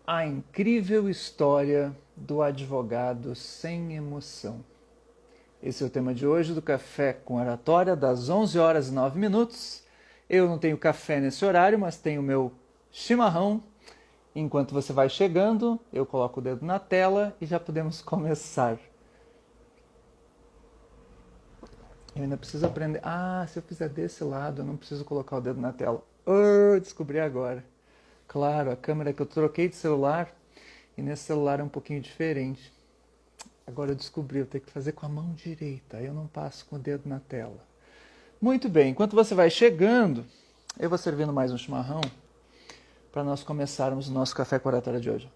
A incrível história do advogado sem emoção. Esse é o tema de hoje do Café com Oratória, das 11 horas e 9 minutos. Eu não tenho café nesse horário, mas tenho meu chimarrão. Enquanto você vai chegando, eu coloco o dedo na tela e já podemos começar. Eu ainda preciso aprender. Se eu fizer desse lado, eu não preciso colocar o dedo na tela. Descobri agora. Claro, a câmera que eu troquei de celular e nesse celular é um pouquinho diferente. Agora eu descobri, eu tenho que fazer com a mão direita, aí eu não passo com o dedo na tela. Muito bem, enquanto você vai chegando, eu vou servindo mais um chimarrão para nós começarmos o nosso Café com Oratória de hoje.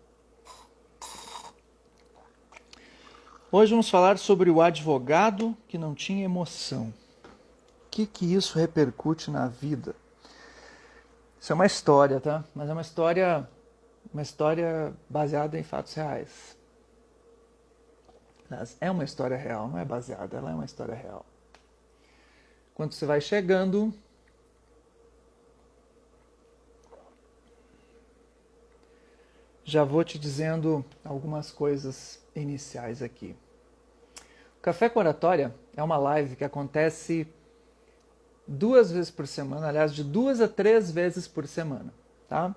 Hoje vamos falar sobre o advogado que não tinha emoção. O que isso repercute na vida? Isso é uma história, tá? Mas é uma história baseada em fatos reais. É uma história real, não é baseada, ela é uma história real. Quando você vai chegando, já vou te dizendo algumas coisas iniciais aqui. O Café com Oratória é uma live que acontece 2 vezes por semana, aliás, de 2 a 3 vezes por semana, tá?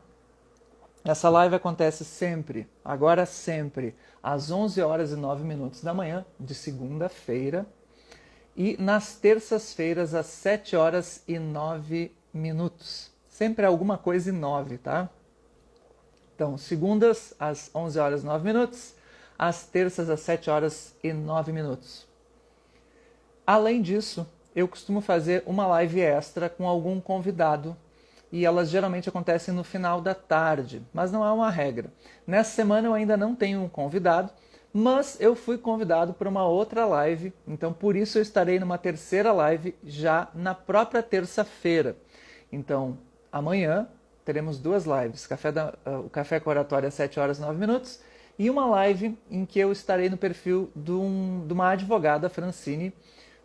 Essa live acontece sempre, agora sempre, às 11 horas e 9 minutos da manhã, de segunda-feira, e nas terças-feiras, às 7 horas e 9 minutos. Sempre alguma coisa e 9, tá? Então, segundas, às 11 horas e 9 minutos, às terças, às 7 horas e 9 minutos. Além disso, eu costumo fazer uma live extra com algum convidado, e elas geralmente acontecem no final da tarde, mas não é uma regra. Nessa semana eu ainda não tenho um convidado, mas eu fui convidado para uma outra live, então por isso eu estarei numa terceira live já na própria terça-feira. Então, amanhã teremos 2 lives, o Café com Oratória às 7 horas e 9 minutos, e uma live em que eu estarei no perfil de uma advogada, Francine,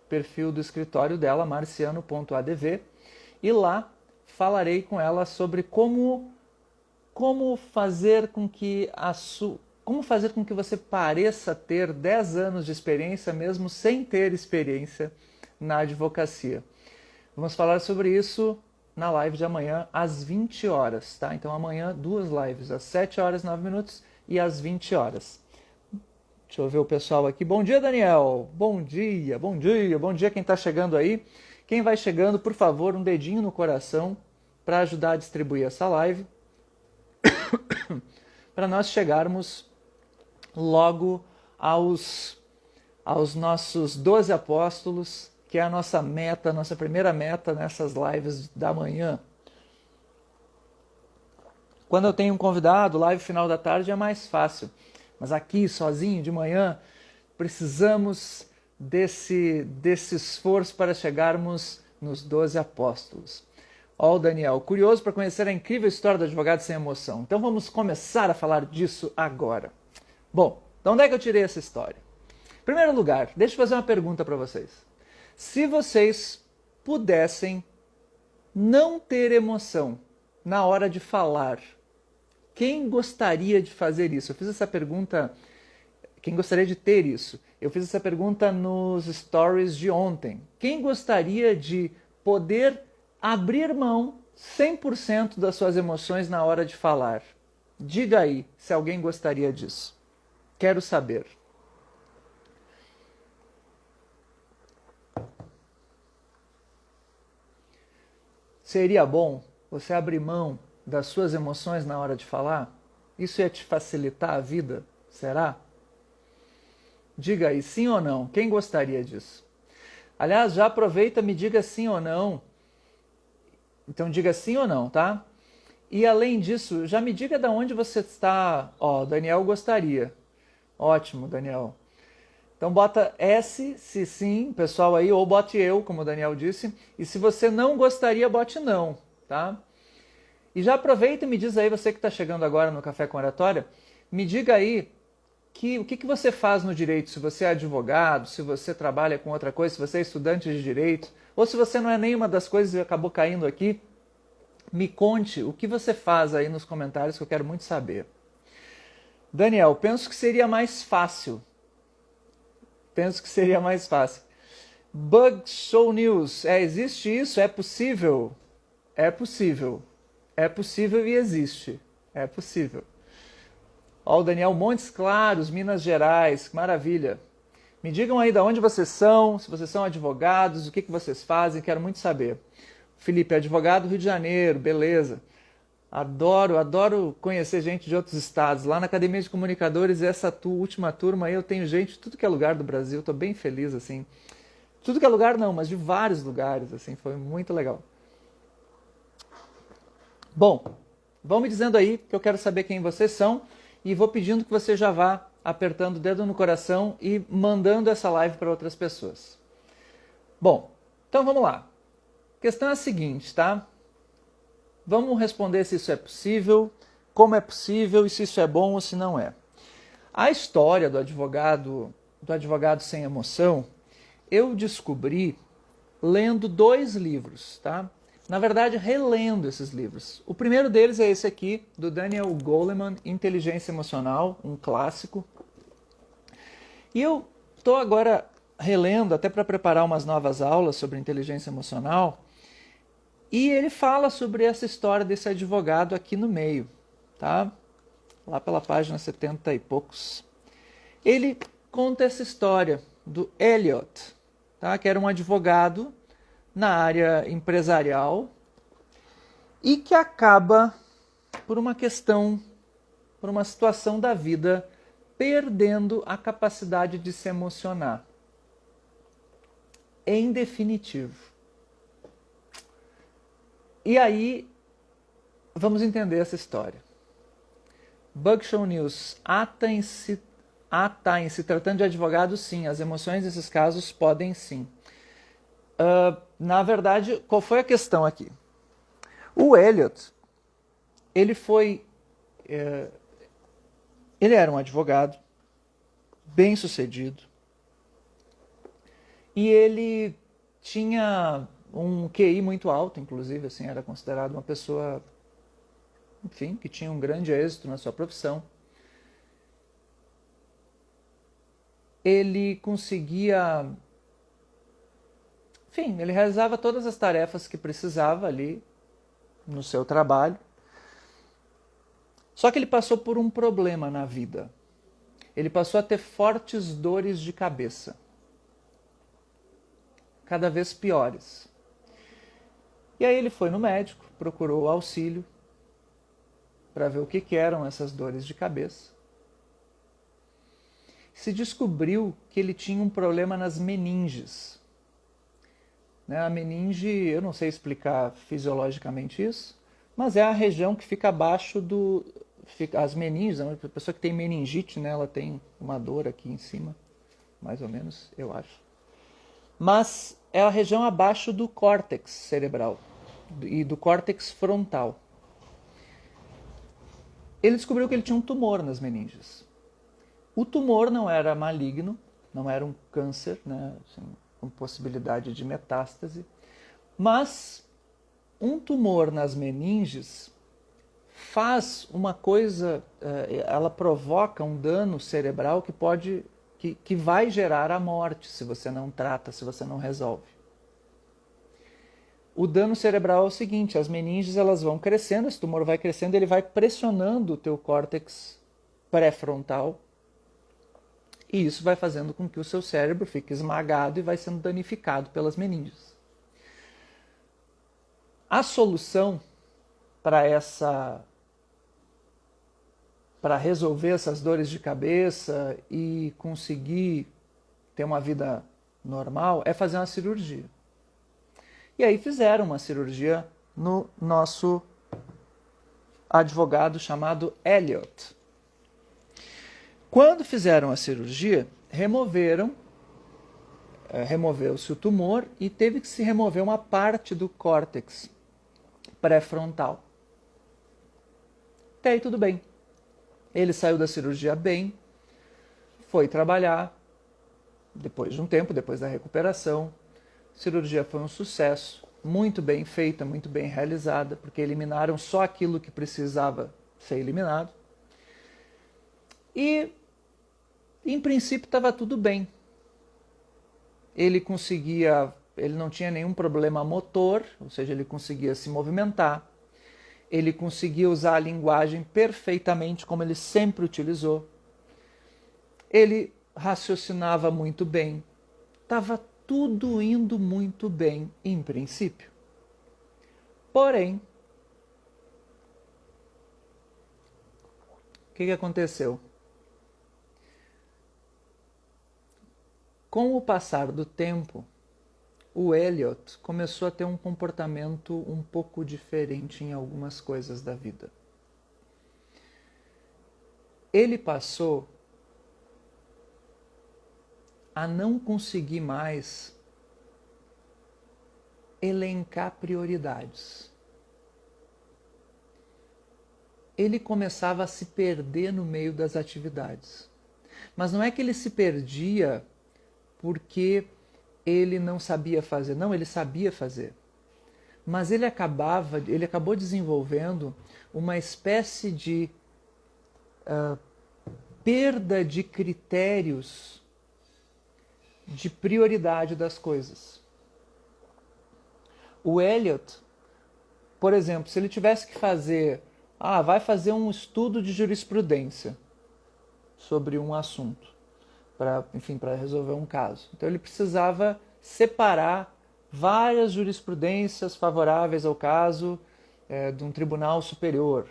perfil do escritório dela, marciano.adv, e lá falarei com ela sobre como fazer com que você pareça ter 10 anos de experiência mesmo sem ter experiência na advocacia. Vamos falar sobre isso na live de amanhã às 20 horas, tá? Então amanhã 2 lives, às 7 horas e 9 minutos e às 20 horas. Deixa eu ver o pessoal aqui. Bom dia, Daniel. Bom dia, bom dia, bom dia quem está chegando aí. Quem vai chegando, por favor, um dedinho no coração para ajudar a distribuir essa live, para nós chegarmos logo aos nossos 12 apóstolos, que é a nossa meta, nossa primeira meta nessas lives da manhã. Quando eu tenho um convidado, live final da tarde é mais fácil. Mas aqui, sozinho, de manhã, precisamos desse esforço para chegarmos nos 12 apóstolos. Ó, o Daniel, curioso para conhecer a incrível história do advogado sem emoção. Então vamos começar a falar disso agora. Bom, de onde é que eu tirei essa história? Em primeiro lugar, deixa eu fazer uma pergunta para vocês. Se vocês pudessem não ter emoção na hora de falar, quem gostaria de fazer isso? Eu fiz essa pergunta, quem gostaria de ter isso? Eu fiz essa pergunta nos stories de ontem. Quem gostaria de poder abrir mão 100% das suas emoções na hora de falar? Diga aí se alguém gostaria disso. Quero saber. Seria bom você abrir mão das suas emoções na hora de falar? Isso ia te facilitar a vida? Será? Diga aí, sim ou não? Quem gostaria disso? Aliás, já aproveita, me diga sim ou não. Então diga sim ou não, tá? E além disso, já me diga de onde você está. Ó, Daniel gostaria. Ótimo, Daniel. Então bota S, se sim, pessoal aí, ou bote eu, como o Daniel disse. E se você não gostaria, bote não, tá? E já aproveita e me diz aí, você que está chegando agora no Café com Oratória, me diga aí o que você faz no direito, se você é advogado, se você trabalha com outra coisa, se você é estudante de direito, ou se você não é nenhuma das coisas e acabou caindo aqui, me conte o que você faz aí nos comentários que eu quero muito saber. Daniel, penso que seria mais fácil. Penso que seria mais fácil. Bug Show News. Existe isso? É possível? É possível. É possível e existe. É possível. Ó, o Daniel, Montes Claros, Minas Gerais. Que maravilha. Me digam aí de onde vocês são, se vocês são advogados, o que vocês fazem, quero muito saber. Felipe, advogado Rio de Janeiro, beleza. Adoro conhecer gente de outros estados. Lá na Academia de Comunicadores, essa última turma aí, eu tenho gente de tudo que é lugar do Brasil, estou bem feliz, assim. Tudo que é lugar não, mas de vários lugares, assim, foi muito legal. Bom, vão me dizendo aí, que eu quero saber quem vocês são, e vou pedindo que você já vá apertando o dedo no coração e mandando essa live para outras pessoas. Bom, então vamos lá. A questão é a seguinte, tá? Vamos responder se isso é possível, como é possível e se isso é bom ou se não é. A história do advogado sem emoção, eu descobri lendo 2 livros, tá? Na verdade, relendo esses livros. O primeiro deles é esse aqui, do Daniel Goleman, Inteligência Emocional, um clássico. E eu estou agora relendo, até para preparar umas novas aulas sobre inteligência emocional, e ele fala sobre essa história desse advogado aqui no meio, tá? Lá pela página 70 e poucos. Ele conta essa história do Elliot, tá? Que era um advogado na área empresarial e que acaba, por uma situação da vida, perdendo a capacidade de se emocionar. Em definitivo. E aí, vamos entender essa história. Bug Show News. Em se tratando de advogado, sim. As emoções nesses casos podem sim. Na verdade, qual foi a questão aqui? O Elliot, ele era um advogado bem sucedido e ele tinha um QI muito alto, inclusive, assim, era considerado uma pessoa, enfim, que tinha um grande êxito na sua profissão. Ele conseguia, enfim, ele realizava todas as tarefas que precisava ali no seu trabalho. Só que ele passou por um problema na vida. Ele passou a ter fortes dores de cabeça, cada vez piores. E aí ele foi no médico, procurou auxílio para ver o que eram essas dores de cabeça. Se descobriu que ele tinha um problema nas meninges. A meninge, eu não sei explicar fisiologicamente isso, mas é a região que fica abaixo do... As meninges, a pessoa que tem meningite, né, ela tem uma dor aqui em cima, mais ou menos, eu acho. Mas é a região abaixo do córtex cerebral e do córtex frontal. Ele descobriu que ele tinha um tumor nas meninges. O tumor não era maligno, não era um câncer, né, assim, com possibilidade de metástase, mas um tumor nas meninges faz uma coisa, ela provoca um dano cerebral que vai gerar a morte se você não trata, se você não resolve. O dano cerebral é o seguinte, as meninges elas vão crescendo, esse tumor vai crescendo, ele vai pressionando o teu córtex pré-frontal e isso vai fazendo com que o seu cérebro fique esmagado e vai sendo danificado pelas meninges. A solução para resolver essas dores de cabeça e conseguir ter uma vida normal é fazer uma cirurgia. E aí fizeram uma cirurgia no nosso advogado chamado Elliot. Quando fizeram a cirurgia, removeu-se o tumor e teve que se remover uma parte do córtex pré-frontal. Até aí tudo bem. Ele saiu da cirurgia bem, foi trabalhar, depois de um tempo, depois da recuperação. A cirurgia foi um sucesso, muito bem feita, muito bem realizada, porque eliminaram só aquilo que precisava ser eliminado. E, em princípio, estava tudo bem. Ele não tinha nenhum problema motor, ou seja, ele conseguia se movimentar, ele conseguia usar a linguagem perfeitamente como ele sempre utilizou, ele raciocinava muito bem, estava tudo indo muito bem em princípio. Porém, o que aconteceu? Com o passar do tempo, o Elliot começou a ter um comportamento um pouco diferente em algumas coisas da vida. Ele passou a não conseguir mais elencar prioridades. Ele começava a se perder no meio das atividades. Mas não é que ele se perdia porque ele não sabia fazer. Não, ele sabia fazer. Mas ele acabou desenvolvendo uma espécie de perda de critérios de prioridade das coisas. O Elliot, por exemplo, se ele tivesse que vai fazer um estudo de jurisprudência sobre um assunto, para resolver um caso. Então ele precisava separar várias jurisprudências favoráveis ao caso de um tribunal superior,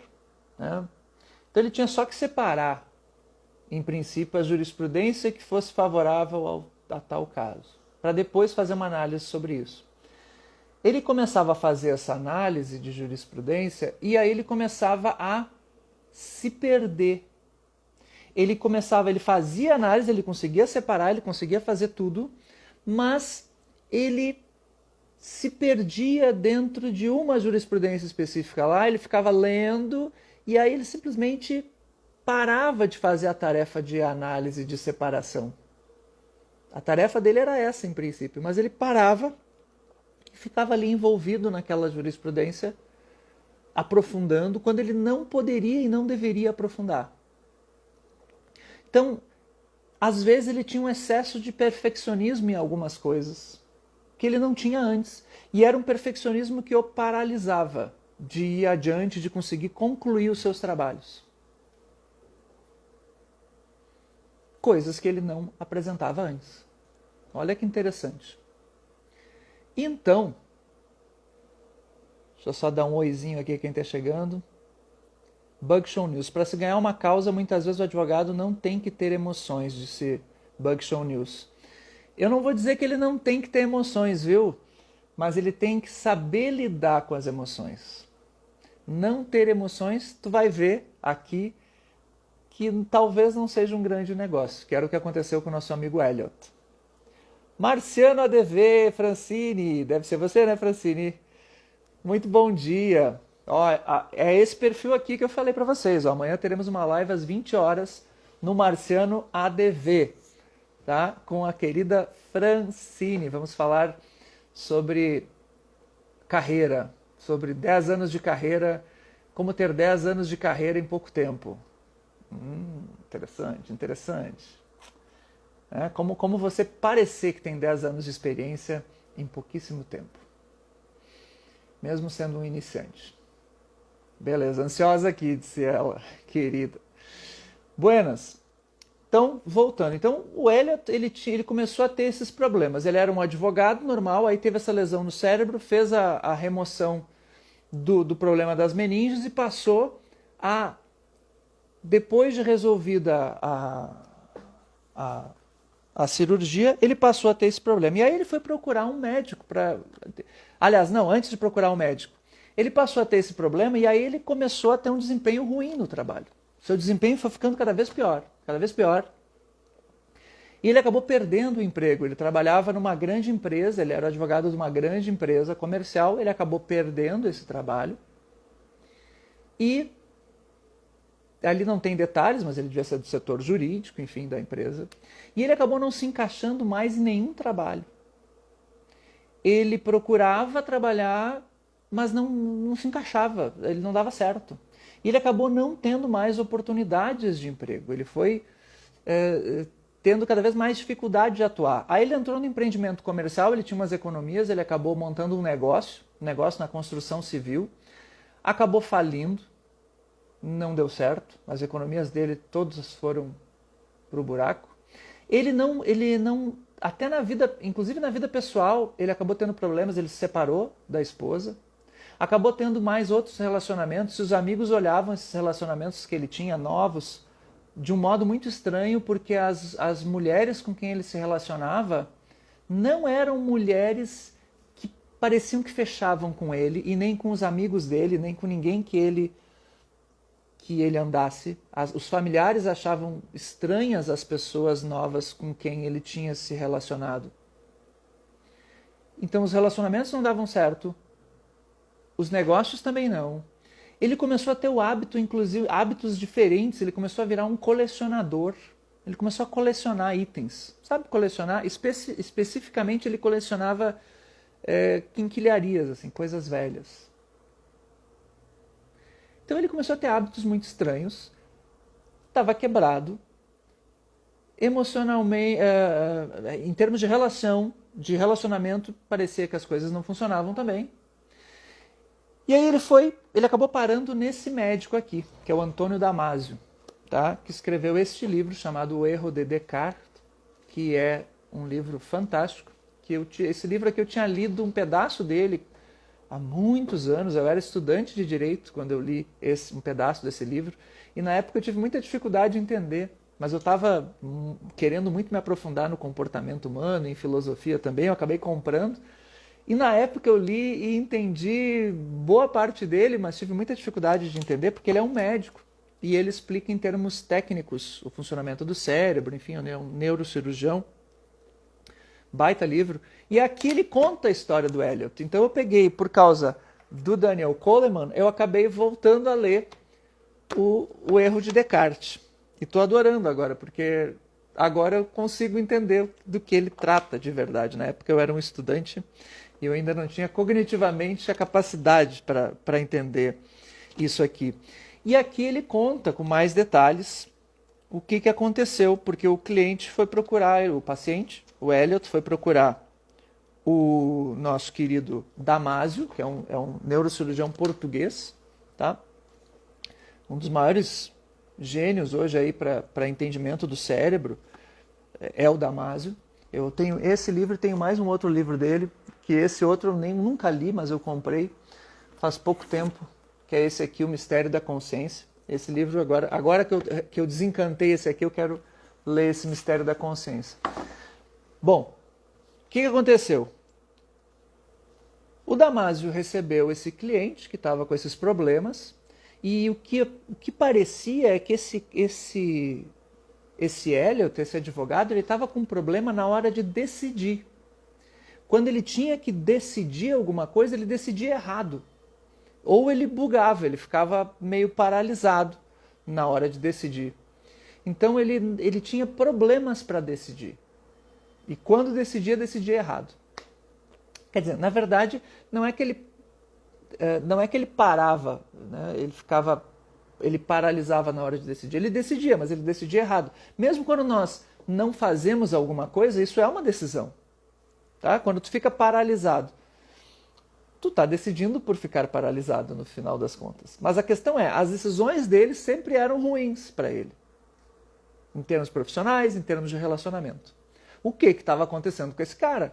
né? Então ele tinha só que separar, em princípio, a jurisprudência que fosse favorável a tal caso, para depois fazer uma análise sobre isso. Ele começava a fazer essa análise de jurisprudência e aí ele começava a se perder. Ele fazia análise, ele conseguia separar, ele conseguia fazer tudo, mas ele se perdia dentro de uma jurisprudência específica lá, ele ficava lendo e aí ele simplesmente parava de fazer a tarefa de análise, de separação. A tarefa dele era essa, em princípio, mas ele parava e ficava ali envolvido naquela jurisprudência, aprofundando, quando ele não poderia e não deveria aprofundar. Então, às vezes ele tinha um excesso de perfeccionismo em algumas coisas que ele não tinha antes. E era um perfeccionismo que o paralisava de ir adiante, de conseguir concluir os seus trabalhos. Coisas que ele não apresentava antes. Olha que interessante. Então, deixa eu só dar um oizinho aqui a quem está chegando. Bug Show News. Para se ganhar uma causa, muitas vezes o advogado não tem que ter emoções, disse Bug Show News. Eu não vou dizer que ele não tem que ter emoções, viu? Mas ele tem que saber lidar com as emoções. Não ter emoções, tu vai ver aqui que talvez não seja um grande negócio, que era o que aconteceu com o nosso amigo Elliot. Marciano ADV, Francine, deve ser você, né, Francine? Muito bom dia. Ó, é esse perfil aqui que eu falei para vocês. Ó, amanhã teremos uma live às 20 horas no Marciano ADV, tá? Com a querida Francine. Vamos falar sobre carreira, sobre 10 anos de carreira, como ter 10 anos de carreira em pouco tempo. Interessante, interessante. Como você parecer que tem 10 anos de experiência em pouquíssimo tempo, mesmo sendo um iniciante. Beleza, ansiosa aqui, disse ela, querida. Buenas. Então, voltando. Então, o Elliot, ele começou a ter esses problemas. Ele era um advogado normal, aí teve essa lesão no cérebro, fez a remoção do problema das meninges e passou a, depois de resolvida a cirurgia, ele passou a ter esse problema. E aí ele foi procurar um médico para... Aliás, não, antes de procurar um médico. Ele passou a ter esse problema e aí ele começou a ter um desempenho ruim no trabalho. Seu desempenho foi ficando cada vez pior, cada vez pior. E ele acabou perdendo o emprego. Ele trabalhava numa grande empresa, ele era advogado de uma grande empresa comercial, ele acabou perdendo esse trabalho. E ali não tem detalhes, mas ele devia ser do setor jurídico, enfim, da empresa. E ele acabou não se encaixando mais em nenhum trabalho. Ele procurava trabalhar, mas não se encaixava, ele não dava certo. E ele acabou não tendo mais oportunidades de emprego. Ele foi tendo cada vez mais dificuldade de atuar. Aí ele entrou no empreendimento comercial, ele tinha umas economias, ele acabou montando um negócio na construção civil, acabou falindo, não deu certo, as economias dele todas foram para o buraco. Ele não, até na vida, inclusive na vida pessoal, ele acabou tendo problemas, ele se separou da esposa, acabou tendo mais outros relacionamentos, e os amigos olhavam esses relacionamentos que ele tinha, novos, de um modo muito estranho, porque as mulheres com quem ele se relacionava não eram mulheres que pareciam que fechavam com ele, e nem com os amigos dele, nem com ninguém que ele andasse. Os familiares achavam estranhas as pessoas novas com quem ele tinha se relacionado. Então os relacionamentos não davam certo, os negócios também não. Ele começou a ter o hábito, inclusive hábitos diferentes, ele começou a virar um colecionador. Ele começou a colecionar itens. Sabe colecionar? Especificamente ele colecionava quinquilharias, assim, coisas velhas. Então ele começou a ter hábitos muito estranhos, estava quebrado, emocionalmente, em termos de relacionamento, parecia que as coisas não funcionavam também. E aí ele acabou parando nesse médico aqui, que é o Antônio Damasio, tá? Que escreveu este livro chamado O Erro de Descartes, que é um livro fantástico. Esse livro aqui eu tinha lido um pedaço dele há muitos anos, eu era estudante de Direito quando eu li um pedaço desse livro, e na época eu tive muita dificuldade de entender, mas eu estava querendo muito me aprofundar no comportamento humano, em filosofia também, eu acabei comprando. E na época eu li e entendi boa parte dele, mas tive muita dificuldade de entender, porque ele é um médico. E ele explica em termos técnicos o funcionamento do cérebro, enfim, é um neurocirurgião. Baita livro. E aqui ele conta a história do Eliot. Então eu peguei, por causa do Daniel Kahneman, eu acabei voltando a ler o Erro de Descartes. E estou adorando agora, porque agora eu consigo entender do que ele trata de verdade. Na época eu era um estudante e eu ainda não tinha cognitivamente a capacidade para entender isso aqui. E aqui ele conta com mais detalhes o que aconteceu, porque o cliente foi procurar, o paciente, o Eliot, foi procurar o nosso querido Damasio, que é um neurocirurgião português, tá? Um dos maiores gênios hoje aí para entendimento do cérebro é o Damasio. Eu tenho esse livro e tenho mais um outro livro dele, que esse outro eu nunca li, mas eu comprei faz pouco tempo, que é esse aqui, O Mistério da Consciência. Esse livro, agora que eu desencantei esse aqui, eu quero ler esse Mistério da Consciência. Bom, o que aconteceu? O Damasio recebeu esse cliente que estava com esses problemas, e o que parecia é que esse Eliot, esse advogado, ele estava com um problema na hora de decidir. Quando ele tinha que decidir alguma coisa, ele decidia errado. Ou ele bugava, ele ficava meio paralisado na hora de decidir. Então ele tinha problemas para decidir. E quando decidia errado. Quer dizer, na verdade, não é que ele parava, né? Ele paralisava na hora de decidir. Ele decidia, mas ele decidia errado. Mesmo quando nós não fazemos alguma coisa, isso é uma decisão. Tá? Quando tu fica paralisado, tu está decidindo por ficar paralisado no final das contas. Mas a questão é, as decisões dele sempre eram ruins para ele. Em termos profissionais, em termos de relacionamento. O que estava acontecendo com esse cara?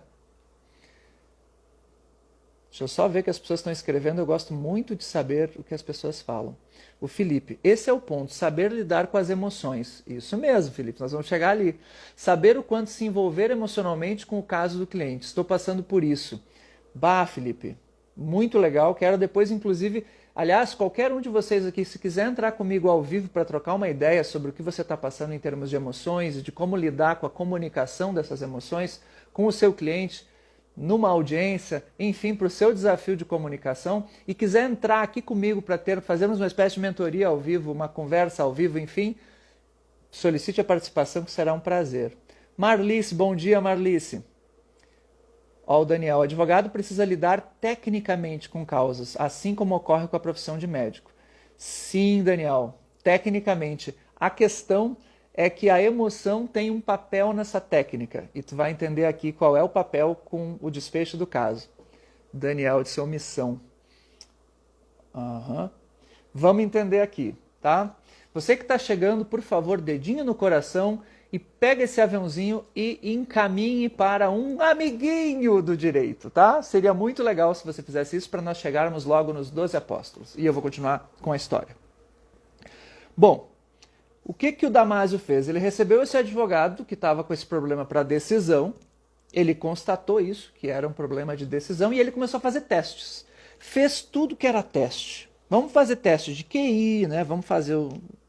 Deixa eu só ver que as pessoas estão escrevendo, eu gosto muito de saber o que as pessoas falam. O Felipe, esse é o ponto, saber lidar com as emoções. Isso mesmo, Felipe, nós vamos chegar ali. Saber o quanto se envolver emocionalmente com o caso do cliente. Estou passando por isso. Bah, Felipe, muito legal. Quero depois, inclusive, aliás, qualquer um de vocês aqui, se quiser entrar comigo ao vivo para trocar uma ideia sobre o que você está passando em termos de emoções e de como lidar com a comunicação dessas emoções com o seu cliente, numa audiência, enfim, para o seu desafio de comunicação, e quiser entrar aqui comigo para fazermos uma espécie de mentoria ao vivo, uma conversa ao vivo, enfim, solicite a participação que será um prazer. Marlice, bom dia, Marlice. Ó, o Daniel, o advogado precisa lidar tecnicamente com causas, assim como ocorre com a profissão de médico. Sim, Daniel. Tecnicamente, a questão é que a emoção tem um papel nessa técnica. E tu vai entender aqui qual é o papel com o desfecho do caso. Daniel disse omissão. Uhum. Vamos entender aqui, tá? Você que está chegando, por favor, dedinho no coração e pega esse aviãozinho e encaminhe para um amiguinho do direito, tá? Seria muito legal se você fizesse isso para nós chegarmos logo nos 12 apóstolos. E eu vou continuar com a história. Bom, o que o Damásio fez? Ele recebeu esse advogado que estava com esse problema para decisão, ele constatou isso, que era um problema de decisão, e ele começou a fazer testes. Fez tudo que era teste. Vamos fazer testes de QI, né? Vamos fazer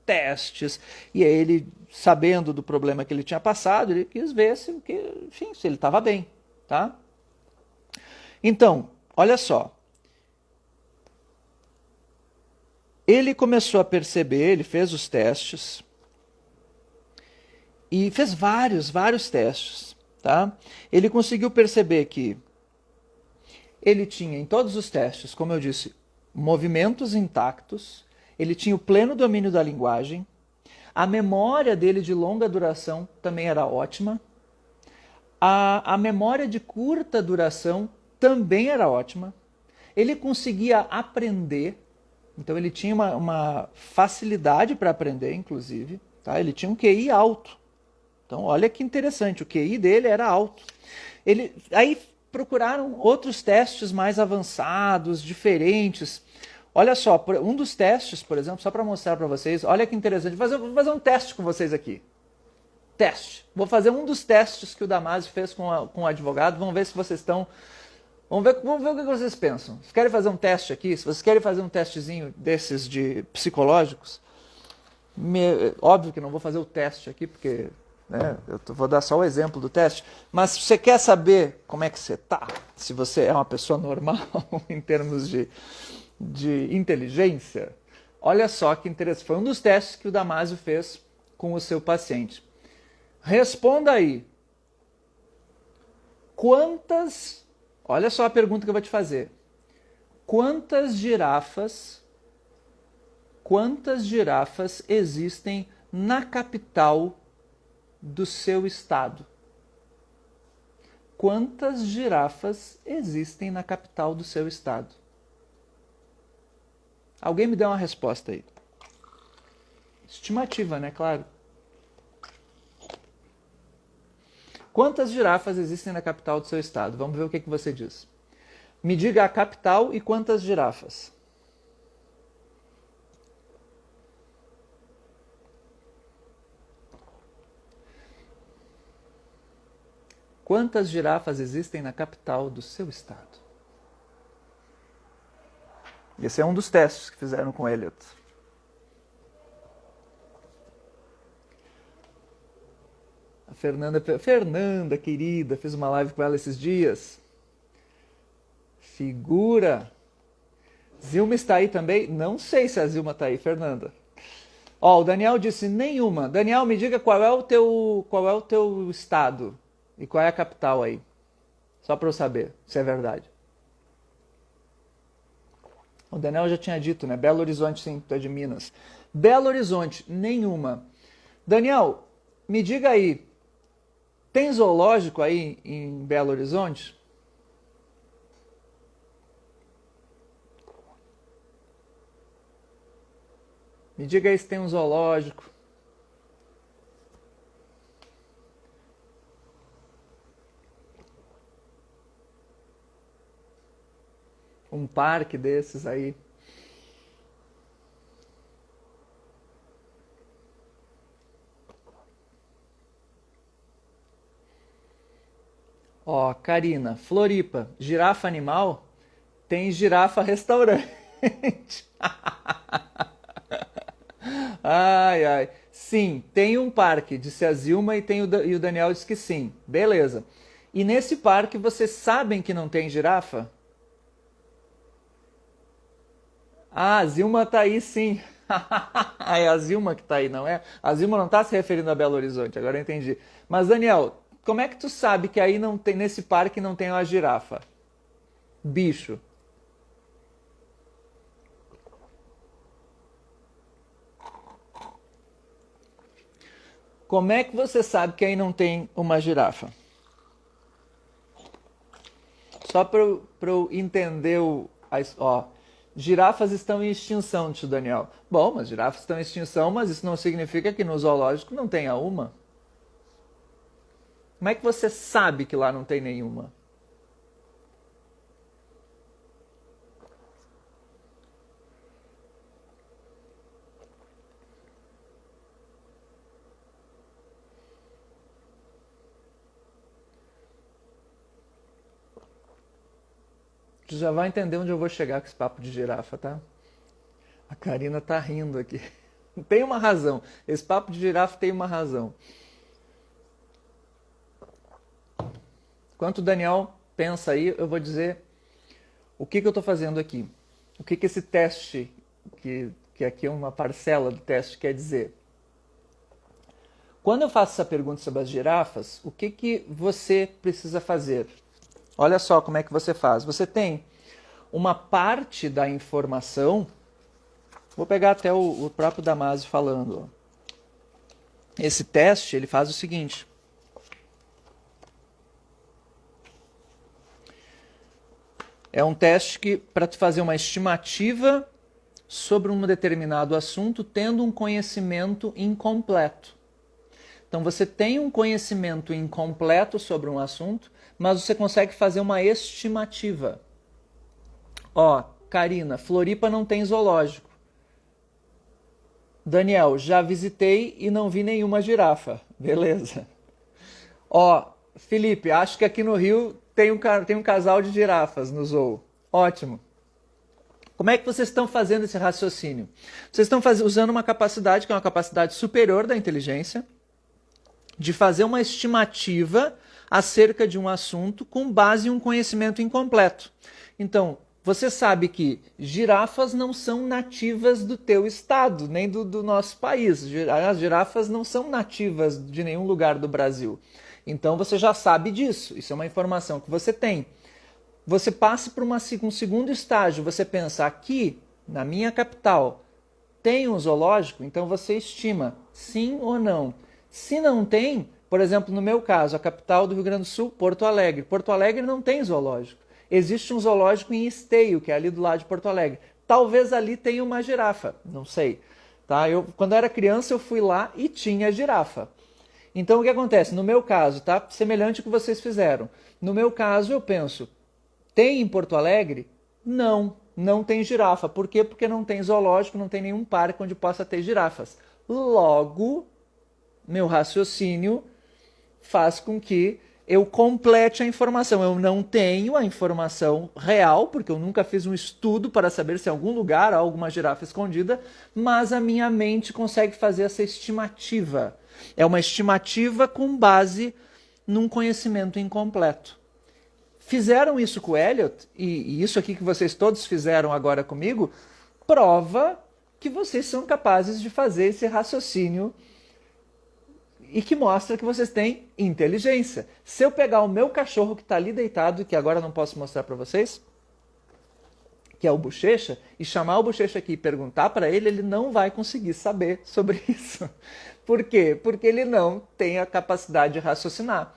testes. E aí ele, sabendo do problema que ele tinha passado, ele quis ver se, enfim, se ele estava bem, tá? Então, olha só. Ele começou a perceber, ele fez os testes e fez vários testes, tá? Ele conseguiu perceber que ele tinha em todos os testes, como eu disse, movimentos intactos, ele tinha o pleno domínio da linguagem, a memória dele de longa duração também era ótima, a memória de curta duração também era ótima, ele conseguia aprender, então ele tinha uma facilidade para aprender, inclusive, tá? Ele tinha um QI alto. Então olha que interessante, o QI dele era alto. Aí procuraram outros testes mais avançados, diferentes. Olha só, um dos testes, por exemplo, só para mostrar para vocês, olha que interessante, vou fazer um teste com vocês aqui. Teste. Vou fazer um dos testes que o Damásio fez com o advogado, vamos ver se vocês estão... Vamos ver o que vocês pensam. Vocês querem fazer um teste aqui? Se vocês querem fazer um testezinho desses de psicológicos, óbvio que não vou fazer o teste aqui, porque... né, eu vou dar só o exemplo do teste, mas se você quer saber como é que você está, se você é uma pessoa normal em termos de inteligência, olha só que interessante. Foi um dos testes que o Damásio fez com o seu paciente. Responda aí. Olha só a pergunta que eu vou te fazer. Quantas girafas existem na capital do seu estado? Quantas girafas existem na capital do seu estado? Alguém me dê uma resposta aí. Estimativa, né? Claro. Quantas girafas existem na capital do seu estado? Vamos ver o que você diz. Me diga a capital e quantas girafas. Quantas girafas existem na capital do seu estado? Esse é um dos testes que fizeram com Eliot. A Fernanda, querida, fiz uma live com ela esses dias. Figura. Zilma está aí também? Não sei se a Zilma está aí, Fernanda. Ó, o Daniel disse nenhuma. Daniel, me diga qual é o teu estado e qual é a capital aí. Só para eu saber se é verdade. O Daniel já tinha dito, né? Belo Horizonte, sim, tu é de Minas. Belo Horizonte, nenhuma. Daniel, me diga aí, tem zoológico aí em Belo Horizonte? Me diga aí se tem um zoológico. Um parque desses aí. Ó, Karina, Floripa, girafa animal? Tem girafa restaurante. Ai, ai. Sim, tem um parque, disse a Zilma, e o Daniel disse que sim. Beleza. E nesse parque vocês sabem que não tem girafa? Ah, a Zilma tá aí sim. É a Zilma que tá aí, não é? A Zilma não tá se referindo a Belo Horizonte, agora eu entendi. Mas, Daniel, como é que tu sabe que aí não tem, nesse parque não tem uma girafa? Bicho. Como é que você sabe que aí não tem uma girafa? Só para eu entender ó, girafas estão em extinção, tio Daniel. Bom, mas girafas estão em extinção, mas isso não significa que no zoológico não tenha uma. Como é que você sabe que lá não tem nenhuma? Tu já vai entender onde eu vou chegar com esse papo de girafa, tá? A Karina tá rindo aqui. Tem uma razão. Esse papo de girafa tem uma razão. Enquanto o Daniel pensa aí, eu vou dizer o que eu estou fazendo aqui. O que esse teste, que aqui é uma parcela do teste, quer dizer. Quando eu faço essa pergunta sobre as girafas, o que você precisa fazer? Olha só como é que você faz. Você tem uma parte da informação. Vou pegar até o próprio Damasio falando. Esse teste ele faz o seguinte. É um teste que para tu fazer uma estimativa sobre um determinado assunto tendo um conhecimento incompleto. Então você tem um conhecimento incompleto sobre um assunto, mas você consegue fazer uma estimativa. Ó, Karina, Floripa não tem zoológico. Daniel, já visitei e não vi nenhuma girafa. Beleza. Ó, Felipe, acho que aqui no Rio tem um casal de girafas no zoo. Ótimo. Como é que vocês estão fazendo esse raciocínio? Vocês estão usando uma capacidade que é uma capacidade superior da inteligência de fazer uma estimativa acerca de um assunto com base em um conhecimento incompleto. Então, você sabe que girafas não são nativas do teu estado, nem do nosso país. As girafas não são nativas de nenhum lugar do Brasil. Então você já sabe disso. Isso é uma informação que você tem. Você passa por um segundo estágio. Você pensa, aqui, na minha capital, tem um zoológico? Então você estima sim ou não. Se não tem, por exemplo, no meu caso, a capital do Rio Grande do Sul, Porto Alegre. Porto Alegre não tem zoológico. Existe um zoológico em Esteio, que é ali do lado de Porto Alegre. Talvez ali tenha uma girafa, não sei. Tá? Quando eu era criança, eu fui lá e tinha girafa. Então o que acontece? No meu caso, tá? Semelhante ao que vocês fizeram. No meu caso, eu penso, tem em Porto Alegre? Não, não tem girafa. Por quê? Porque não tem zoológico, não tem nenhum parque onde possa ter girafas. Logo, meu raciocínio faz com que eu complete a informação. Eu não tenho a informação real, porque eu nunca fiz um estudo para saber se em algum lugar há alguma girafa escondida, mas a minha mente consegue fazer essa estimativa. É uma estimativa com base num conhecimento incompleto. Fizeram isso com o Elliot, e isso aqui que vocês todos fizeram agora comigo, prova que vocês são capazes de fazer esse raciocínio e que mostra que vocês têm inteligência. Se eu pegar o meu cachorro que está ali deitado, que agora não posso mostrar para vocês, que é o Bochecha, e chamar o Bochecha aqui e perguntar para ele, ele não vai conseguir saber sobre isso. Por quê? Porque ele não tem a capacidade de raciocinar.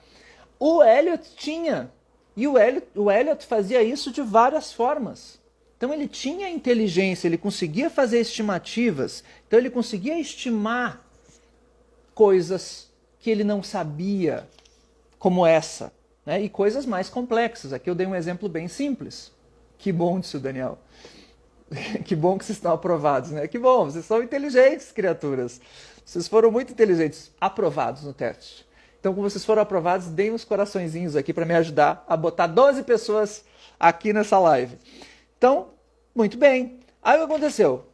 O Elliot tinha, e o Elliot fazia isso de várias formas. Então ele tinha inteligência, ele conseguia fazer estimativas, então ele conseguia estimar coisas que ele não sabia, como essa, né? E coisas mais complexas. Aqui eu dei um exemplo bem simples. Que bom disso, Daniel. Que bom que vocês estão aprovados, né? Que bom, vocês são inteligentes, criaturas. Vocês foram muito inteligentes, aprovados no teste. Então, como vocês foram aprovados, deem uns coraçõezinhos aqui para me ajudar a botar 12 pessoas aqui nessa live. Então, muito bem. Aí o que aconteceu?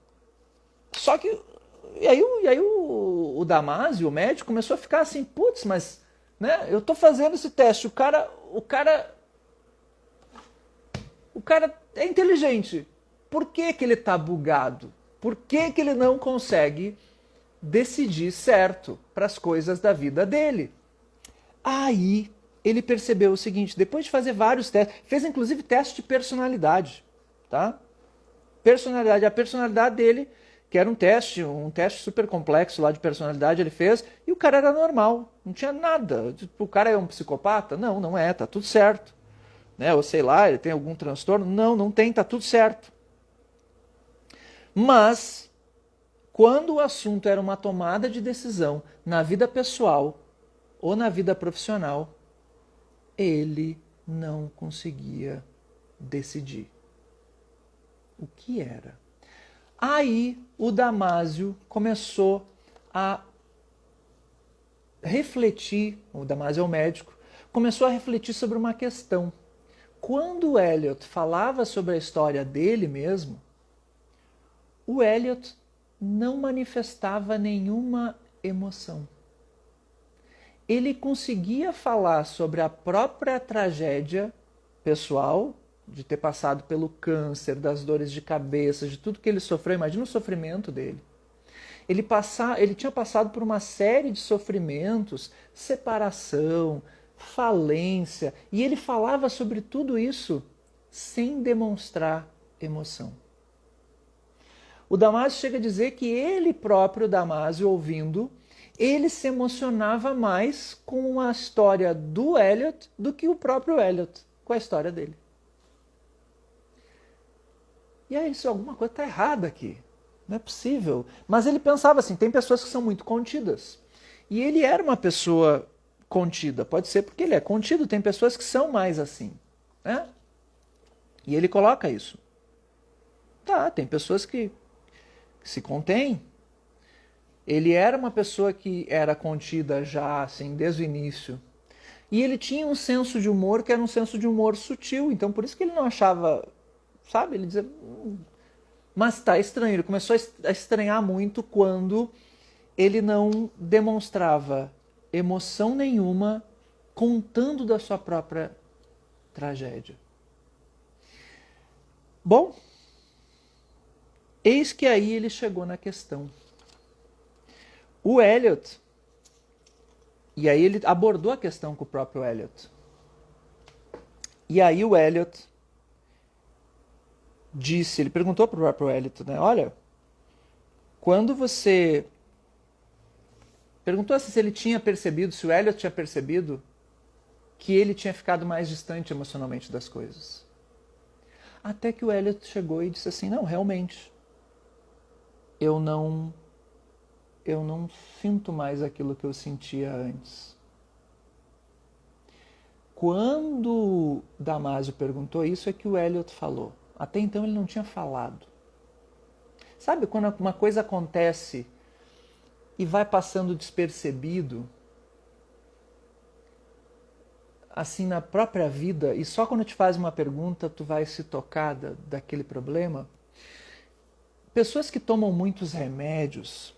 Só que E aí o Damasio, o médico, começou a ficar assim, putz, mas né, eu tô fazendo esse teste, o cara é inteligente. Por que que ele tá bugado? Por que que ele não consegue decidir certo para as coisas da vida dele? Aí ele percebeu o seguinte, depois de fazer vários testes, fez inclusive teste de personalidade, tá? A personalidade dele que era um teste super complexo lá de personalidade, ele fez, e o cara era normal, não tinha nada. Tipo, o cara é um psicopata? Não, não é, tá tudo certo. Né? Ou sei lá, ele tem algum transtorno? Não, não tem, tá tudo certo. Mas, quando o assunto era uma tomada de decisão na vida pessoal ou na vida profissional, ele não conseguia decidir o que era. Aí o Damásio começou a refletir, o Damásio é o médico, começou a refletir sobre uma questão. Quando o Eliot falava sobre a história dele mesmo, o Eliot não manifestava nenhuma emoção. Ele conseguia falar sobre a própria tragédia pessoal, de ter passado pelo câncer, das dores de cabeça, de tudo que ele sofreu. Imagina o sofrimento dele. Ele tinha passado por uma série de sofrimentos, separação, falência, e ele falava sobre tudo isso sem demonstrar emoção. O Damásio chega a dizer que ele próprio, Damásio, ouvindo, ele se emocionava mais com a história do Eliot do que o próprio Eliot com a história dele. E aí, isso, alguma coisa está errada aqui. Não é possível. Mas ele pensava assim, tem pessoas que são muito contidas. E ele era uma pessoa contida. Pode ser porque ele é contido, tem pessoas que são mais assim. Né? E ele coloca isso. Tá, tem pessoas que se contêm. Ele era uma pessoa que era contida já, assim, desde o início. E ele tinha um senso de humor que era um senso de humor sutil. Então, por isso que ele não achava, sabe? Ele dizia, mas tá estranho. Ele começou a estranhar muito quando ele não demonstrava emoção nenhuma contando da sua própria tragédia. Bom, eis que aí ele chegou na questão. O Eliot, e aí ele abordou a questão com o próprio Eliot. E aí o Eliot disse, ele perguntou para o próprio Eliot, né, olha, quando você... Perguntou assim se ele tinha percebido, se o Eliot tinha percebido que ele tinha ficado mais distante emocionalmente das coisas. Até que o Eliot chegou e disse assim, não, realmente, eu não sinto mais aquilo que eu sentia antes. Quando Damásio perguntou isso, é que o Eliot falou. Até então ele não tinha falado. Sabe quando uma coisa acontece e vai passando despercebido, assim na própria vida, e só quando te faz uma pergunta tu vai se tocar daquele problema? Pessoas que tomam muitos remédios,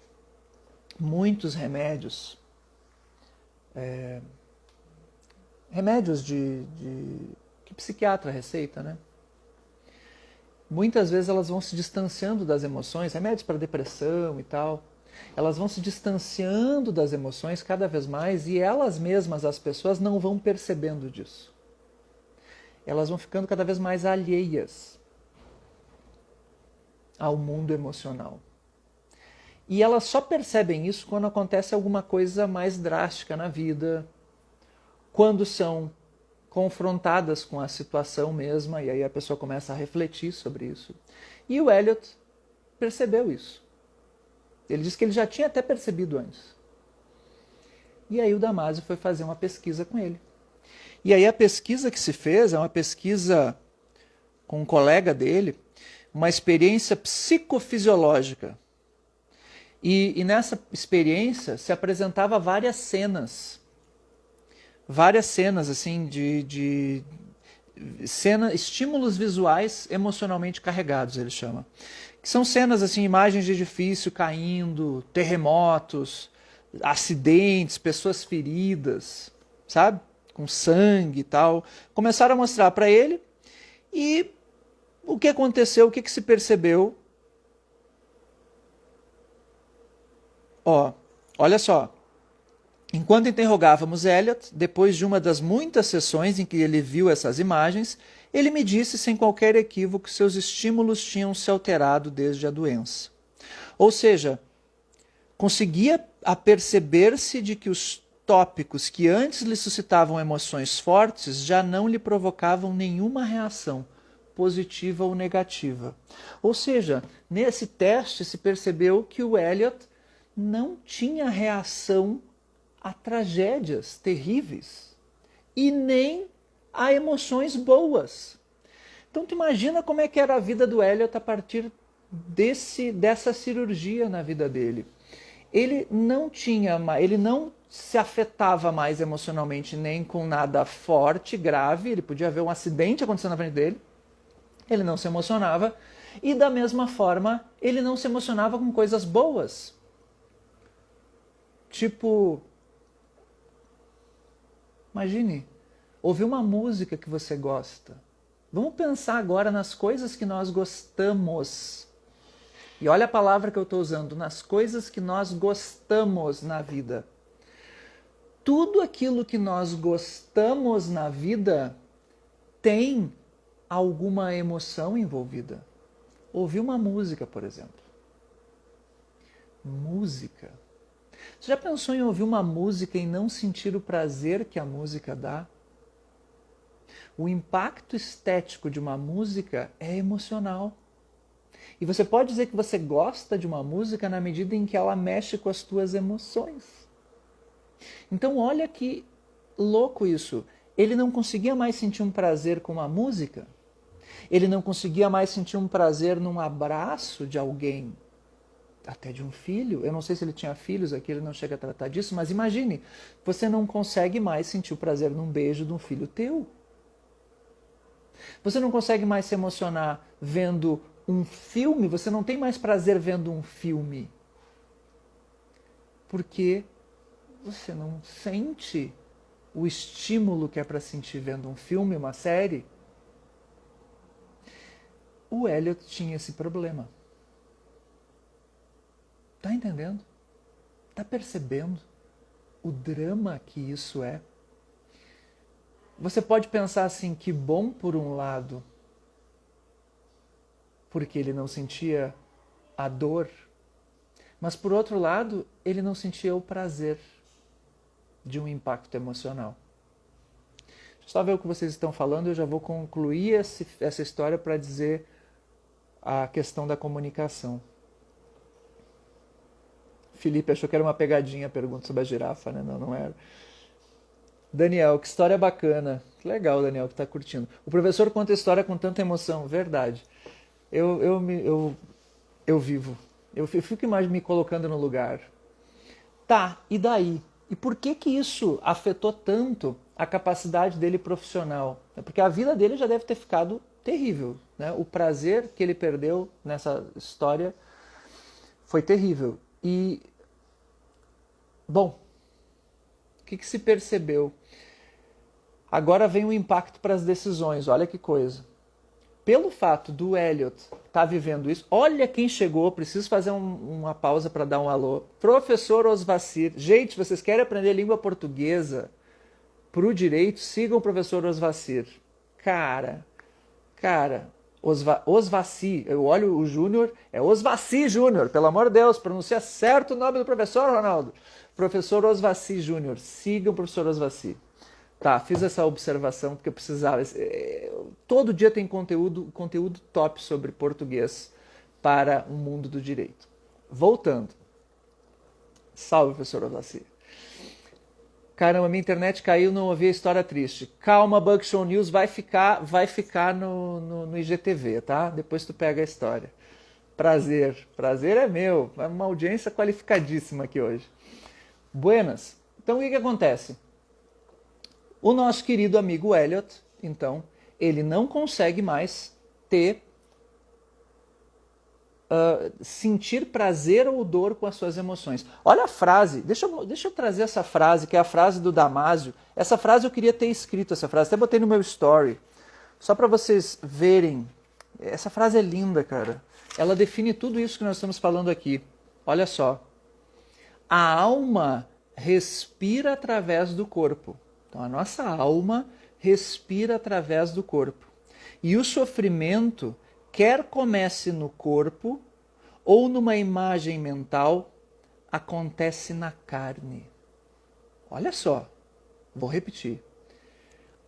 remédios que psiquiatra receita, né? Muitas vezes elas vão se distanciando das emoções, remédios para depressão e tal, elas vão se distanciando das emoções cada vez mais e elas mesmas, as pessoas, não vão percebendo disso. Elas vão ficando cada vez mais alheias ao mundo emocional. E elas só percebem isso quando acontece alguma coisa mais drástica na vida, quando são confrontadas com a situação mesma, e aí a pessoa começa a refletir sobre isso. E o Eliot percebeu isso. Ele disse que ele já tinha até percebido antes. E aí o Damásio foi fazer uma pesquisa com ele. E aí a pesquisa que se fez é uma pesquisa com um colega dele, uma experiência psicofisiológica. E nessa experiência se apresentava várias cenas assim de estímulos visuais emocionalmente carregados, ele chama. Que são cenas assim, imagens de edifício caindo, terremotos, acidentes, pessoas feridas, sabe? Com sangue e tal. Começaram a mostrar para ele e o que aconteceu, o que se percebeu. Olha só. Enquanto interrogávamos Eliot, depois de uma das muitas sessões em que ele viu essas imagens, ele me disse sem qualquer equívoco que seus estímulos tinham se alterado desde a doença. Ou seja, conseguia aperceber-se de que os tópicos que antes lhe suscitavam emoções fortes já não lhe provocavam nenhuma reação, positiva ou negativa. Ou seja, nesse teste se percebeu que o Eliot não tinha reação a tragédias terríveis e nem a emoções boas. Então tu imagina como é que era a vida do Eliot a partir dessa cirurgia na vida dele. Ele não se afetava mais emocionalmente nem com nada forte, grave. Ele podia ver um acidente acontecendo na frente dele, ele não se emocionava, e da mesma forma ele não se emocionava com coisas boas. Tipo, imagine, ouvir uma música que você gosta. Vamos pensar agora nas coisas que nós gostamos. E olha a palavra que eu estou usando, nas coisas que nós gostamos na vida. Tudo aquilo que nós gostamos na vida tem alguma emoção envolvida. Ouvir uma música, por exemplo. Música. Você já pensou em ouvir uma música e não sentir o prazer que a música dá? O impacto estético de uma música é emocional. E você pode dizer que você gosta de uma música na medida em que ela mexe com as tuas emoções. Então olha que louco isso. Ele não conseguia mais sentir um prazer com uma música. Ele não conseguia mais sentir um prazer num abraço de alguém. Até de um filho. Eu não sei se ele tinha filhos aqui, ele não chega a tratar disso, mas imagine, você não consegue mais sentir o prazer num beijo de um filho teu. Você não consegue mais se emocionar vendo um filme, você não tem mais prazer vendo um filme. Porque você não sente o estímulo que é para sentir vendo um filme, uma série. O Eliot tinha esse problema. Tá entendendo? Tá percebendo o drama que isso é? Você pode pensar assim, que bom por um lado, porque ele não sentia a dor, mas por outro lado, ele não sentia o prazer de um impacto emocional. Deixa eu só ver o que vocês estão falando, eu já vou concluir essa história para dizer a questão da comunicação. Felipe achou que era uma pegadinha a pergunta sobre a girafa, né? Não, não era. Daniel, que história bacana. Que legal, Daniel, que está curtindo. O professor conta a história com tanta emoção. Verdade. Eu vivo. Eu fico me colocando no lugar. Tá, e daí? E por que isso afetou tanto a capacidade dele profissional? Porque a vida dele já deve ter ficado terrível, né? O prazer que ele perdeu nessa história foi terrível. E, bom, o que se percebeu? Agora vem o impacto para as decisões, olha que coisa. Pelo fato do Eliot estar vivendo isso, olha quem chegou, preciso fazer uma pausa para dar um alô. Professor Osvacir. Gente, vocês querem aprender língua portuguesa para o direito? Sigam o professor Osvacir. Cara, Osvaci, eu olho o Júnior, é Osvaci Júnior, pelo amor de Deus, pronuncia certo o nome do professor, Ronaldo. Professor Osvaci Júnior, sigam o professor Osvaci. Tá, fiz essa observação porque eu precisava. Todo dia tem conteúdo top sobre português para o mundo do direito. Voltando. Salve, professor Osvaci. Caramba, minha internet caiu, não ouvi a história triste. Calma, Bug Show News, vai ficar no IGTV, tá? Depois tu pega a história. Prazer é meu. É uma audiência qualificadíssima aqui hoje. Buenas. Então, o que acontece? O nosso querido amigo Eliot, então, ele não consegue mais sentir prazer ou dor com as suas emoções. Olha a frase, deixa eu trazer essa frase, que é a frase do Damásio. Essa frase eu queria ter escrito, essa frase, até botei no meu story, só para vocês verem. Essa frase é linda, cara. Ela define tudo isso que nós estamos falando aqui. Olha só. A alma respira através do corpo. Então a nossa alma respira através do corpo. E o sofrimento, quer comece no corpo ou numa imagem mental, acontece na carne. Olha só, vou repetir.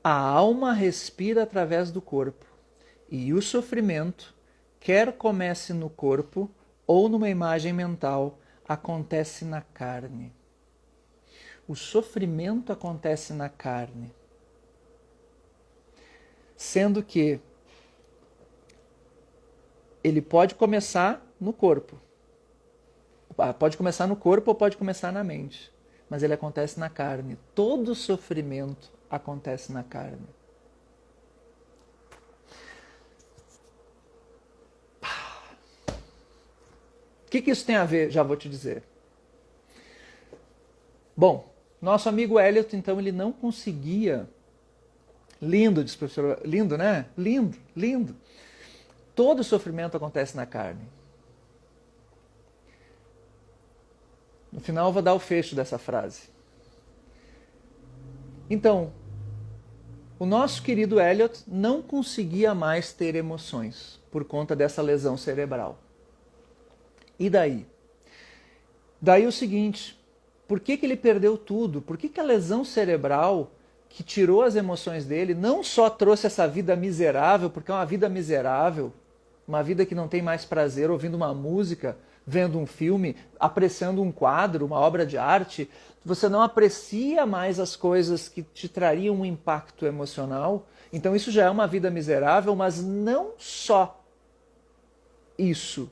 A alma respira através do corpo e o sofrimento, quer comece no corpo ou numa imagem mental, acontece na carne. O sofrimento acontece na carne. Sendo que ele pode começar no corpo. Pode começar no corpo ou pode começar na mente. Mas ele acontece na carne. Todo sofrimento acontece na carne. O que isso tem a ver? Já vou te dizer. Bom, nosso amigo Elliot, então, ele não conseguia... Lindo, diz o professor. Lindo, né? Lindo, lindo. Todo sofrimento acontece na carne. No final eu vou dar o fecho dessa frase. Então, o nosso querido Elliot não conseguia mais ter emoções por conta dessa lesão cerebral. E daí? Daí o seguinte, por que ele perdeu tudo? Por que a lesão cerebral que tirou as emoções dele não só trouxe essa vida miserável, porque é uma vida miserável, uma vida que não tem mais prazer ouvindo uma música, vendo um filme, apreciando um quadro, uma obra de arte, você não aprecia mais as coisas que te trariam um impacto emocional. Então isso já é uma vida miserável, mas não só isso.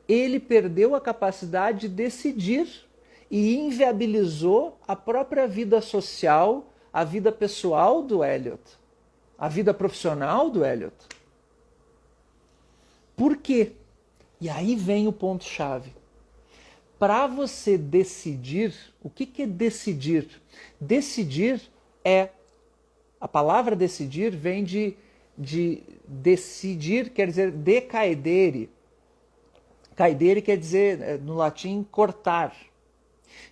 Ele perdeu a capacidade de decidir e inviabilizou a própria vida social, a vida pessoal do Elliot, a vida profissional do Elliot. Por quê? E aí vem o ponto-chave. Para você decidir, o que é decidir? Decidir é, a palavra decidir vem de decidir, quer dizer decaedere. Caedere quer dizer, no latim, cortar.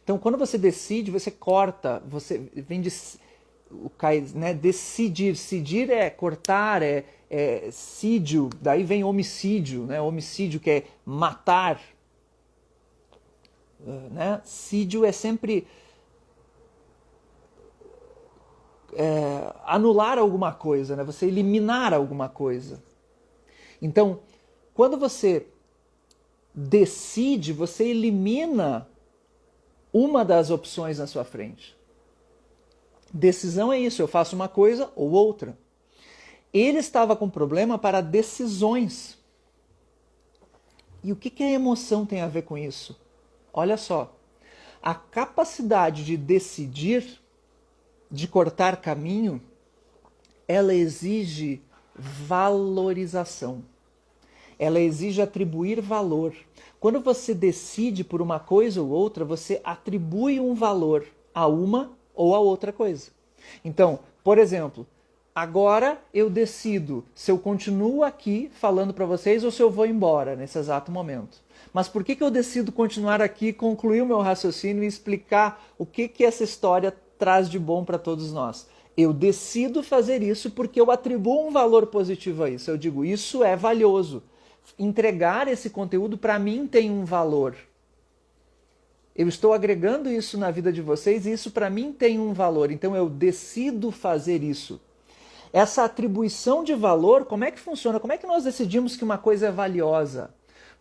Então, quando você decide, você corta, você vem de né, decidir. Decidir é cortar, é sídio, daí vem homicídio, né? Homicídio que é matar. Né? Sídio é sempre anular alguma coisa, né? Você eliminar alguma coisa. Então, quando você decide, você elimina uma das opções na sua frente. Decisão é isso, eu faço uma coisa ou outra. Ele estava com problema para decisões. E o que a emoção tem a ver com isso? Olha só, a capacidade de decidir, de cortar caminho, ela exige valorização. Ela exige atribuir valor. Quando você decide por uma coisa ou outra, você atribui um valor a uma ou a outra coisa. Então, por exemplo, agora eu decido se eu continuo aqui falando para vocês ou se eu vou embora nesse exato momento. Mas por que eu decido continuar aqui, concluir o meu raciocínio e explicar o que essa história traz de bom para todos nós? Eu decido fazer isso porque eu atribuo um valor positivo a isso. Eu digo, isso é valioso. Entregar esse conteúdo para mim tem um valor. Eu estou agregando isso na vida de vocês e isso para mim tem um valor. Então eu decido fazer isso. Essa atribuição de valor, como é que funciona? Como é que nós decidimos que uma coisa é valiosa?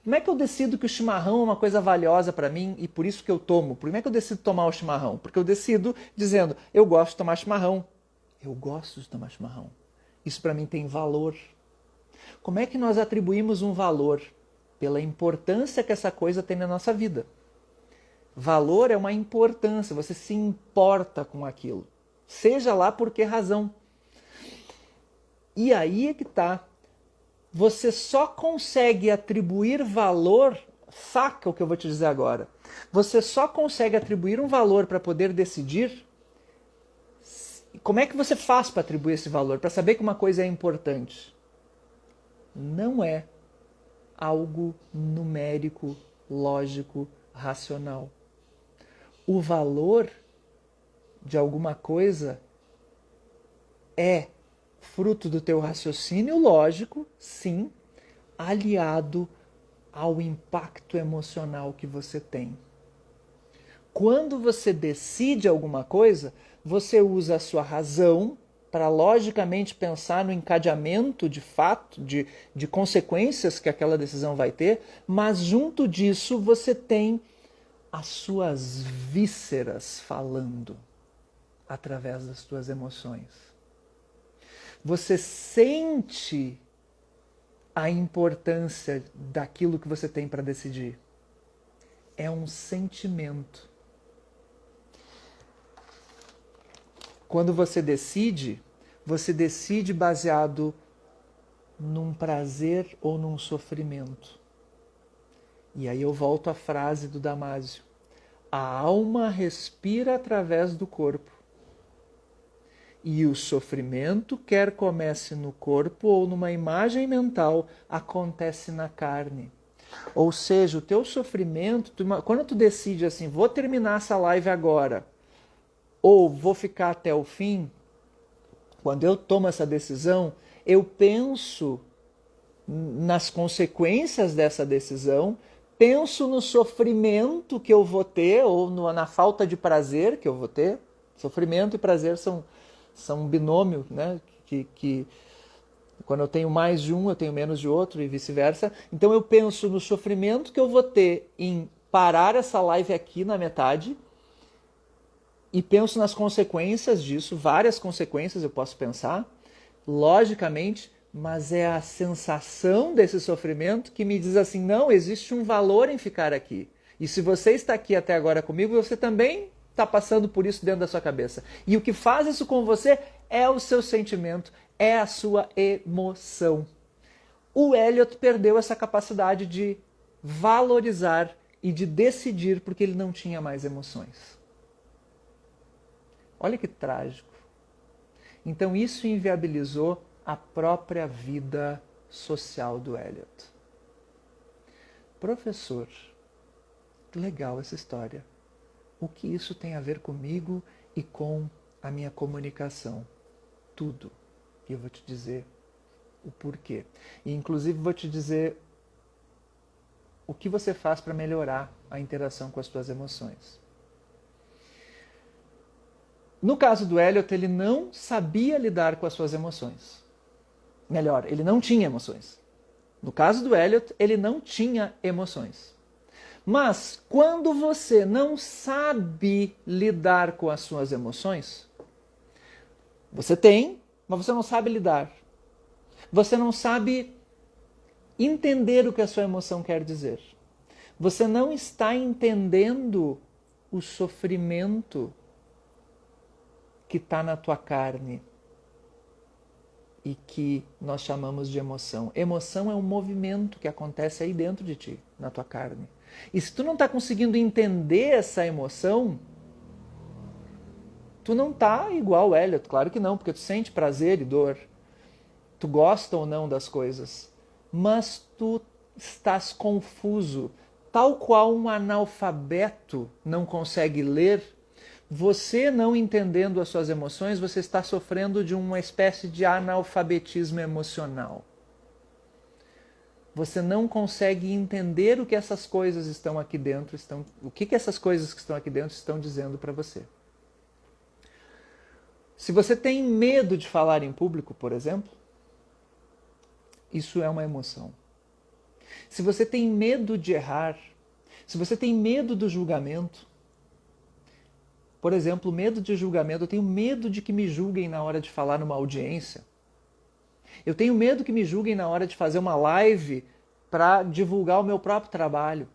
Como é que eu decido que o chimarrão é uma coisa valiosa para mim e por isso que eu tomo? Como é que eu decido tomar o chimarrão? Porque eu decido dizendo, eu gosto de tomar chimarrão. Eu gosto de tomar chimarrão. Isso para mim tem valor. Como é que nós atribuímos um valor? Pela importância que essa coisa tem na nossa vida. Valor é uma importância, você se importa com aquilo. Seja lá por que razão. E aí é que está. Você só consegue atribuir valor, saca o que eu vou te dizer agora. Você só consegue atribuir um valor para poder decidir. Como é que você faz para atribuir esse valor? Para saber que uma coisa é importante? Não é algo numérico, lógico, racional. O valor de alguma coisa é fruto do teu raciocínio lógico, sim, aliado ao impacto emocional que você tem. Quando você decide alguma coisa, você usa a sua razão para logicamente pensar no encadeamento de fato, de consequências que aquela decisão vai ter, mas junto disso você tem as suas vísceras falando através das suas emoções. Você sente a importância daquilo que você tem para decidir. É um sentimento. Quando você decide baseado num prazer ou num sofrimento. E aí eu volto à frase do Damásio. A alma respira através do corpo. E o sofrimento, quer comece no corpo ou numa imagem mental, acontece na carne. Ou seja, o teu sofrimento, quando tu decide assim, vou terminar essa live agora, ou vou ficar até o fim, quando eu tomo essa decisão, eu penso nas consequências dessa decisão, penso no sofrimento que eu vou ter, ou na falta de prazer que eu vou ter. Sofrimento e prazer são um binômio, né? Que quando eu tenho mais de um, eu tenho menos de outro e vice-versa. Então eu penso no sofrimento que eu vou ter em parar essa live aqui na metade e penso nas consequências disso, várias consequências eu posso pensar, logicamente, mas é a sensação desse sofrimento que me diz assim, não, existe um valor em ficar aqui. E se você está aqui até agora comigo, você também está passando por isso dentro da sua cabeça. E o que faz isso com você é o seu sentimento, é a sua emoção. O Eliot perdeu essa capacidade de valorizar e de decidir porque ele não tinha mais emoções. Olha que trágico. Então isso inviabilizou a própria vida social do Eliot. Professor, legal essa história. O que isso tem a ver comigo e com a minha comunicação? Tudo. E eu vou te dizer o porquê. E inclusive vou te dizer o que você faz para melhorar a interação com as suas emoções. No caso do Eliot, ele não sabia lidar com as suas emoções. Melhor, ele não tinha emoções. No caso do Eliot, ele não tinha emoções. Mas quando você não sabe lidar com as suas emoções, você tem, mas você não sabe lidar. Você não sabe entender o que a sua emoção quer dizer. Você não está entendendo o sofrimento que está na tua carne e que nós chamamos de emoção. Emoção é um movimento que acontece aí dentro de ti, na tua carne. E se tu não está conseguindo entender essa emoção, tu não está igual o Eliot, claro que não, porque tu sente prazer e dor. Tu gosta ou não das coisas, mas tu estás confuso, tal qual um analfabeto não consegue ler. Você não entendendo as suas emoções, você está sofrendo de uma espécie de analfabetismo emocional. Você não consegue entender o que essas coisas estão aqui dentro, o que essas coisas que estão aqui dentro estão dizendo para você. Se você tem medo de falar em público, por exemplo, isso é uma emoção. Se você tem medo de errar, se você tem medo do julgamento, por exemplo, medo de julgamento, eu tenho medo de que me julguem na hora de falar numa audiência. Eu tenho medo que me julguem na hora de fazer uma live para divulgar o meu próprio trabalho.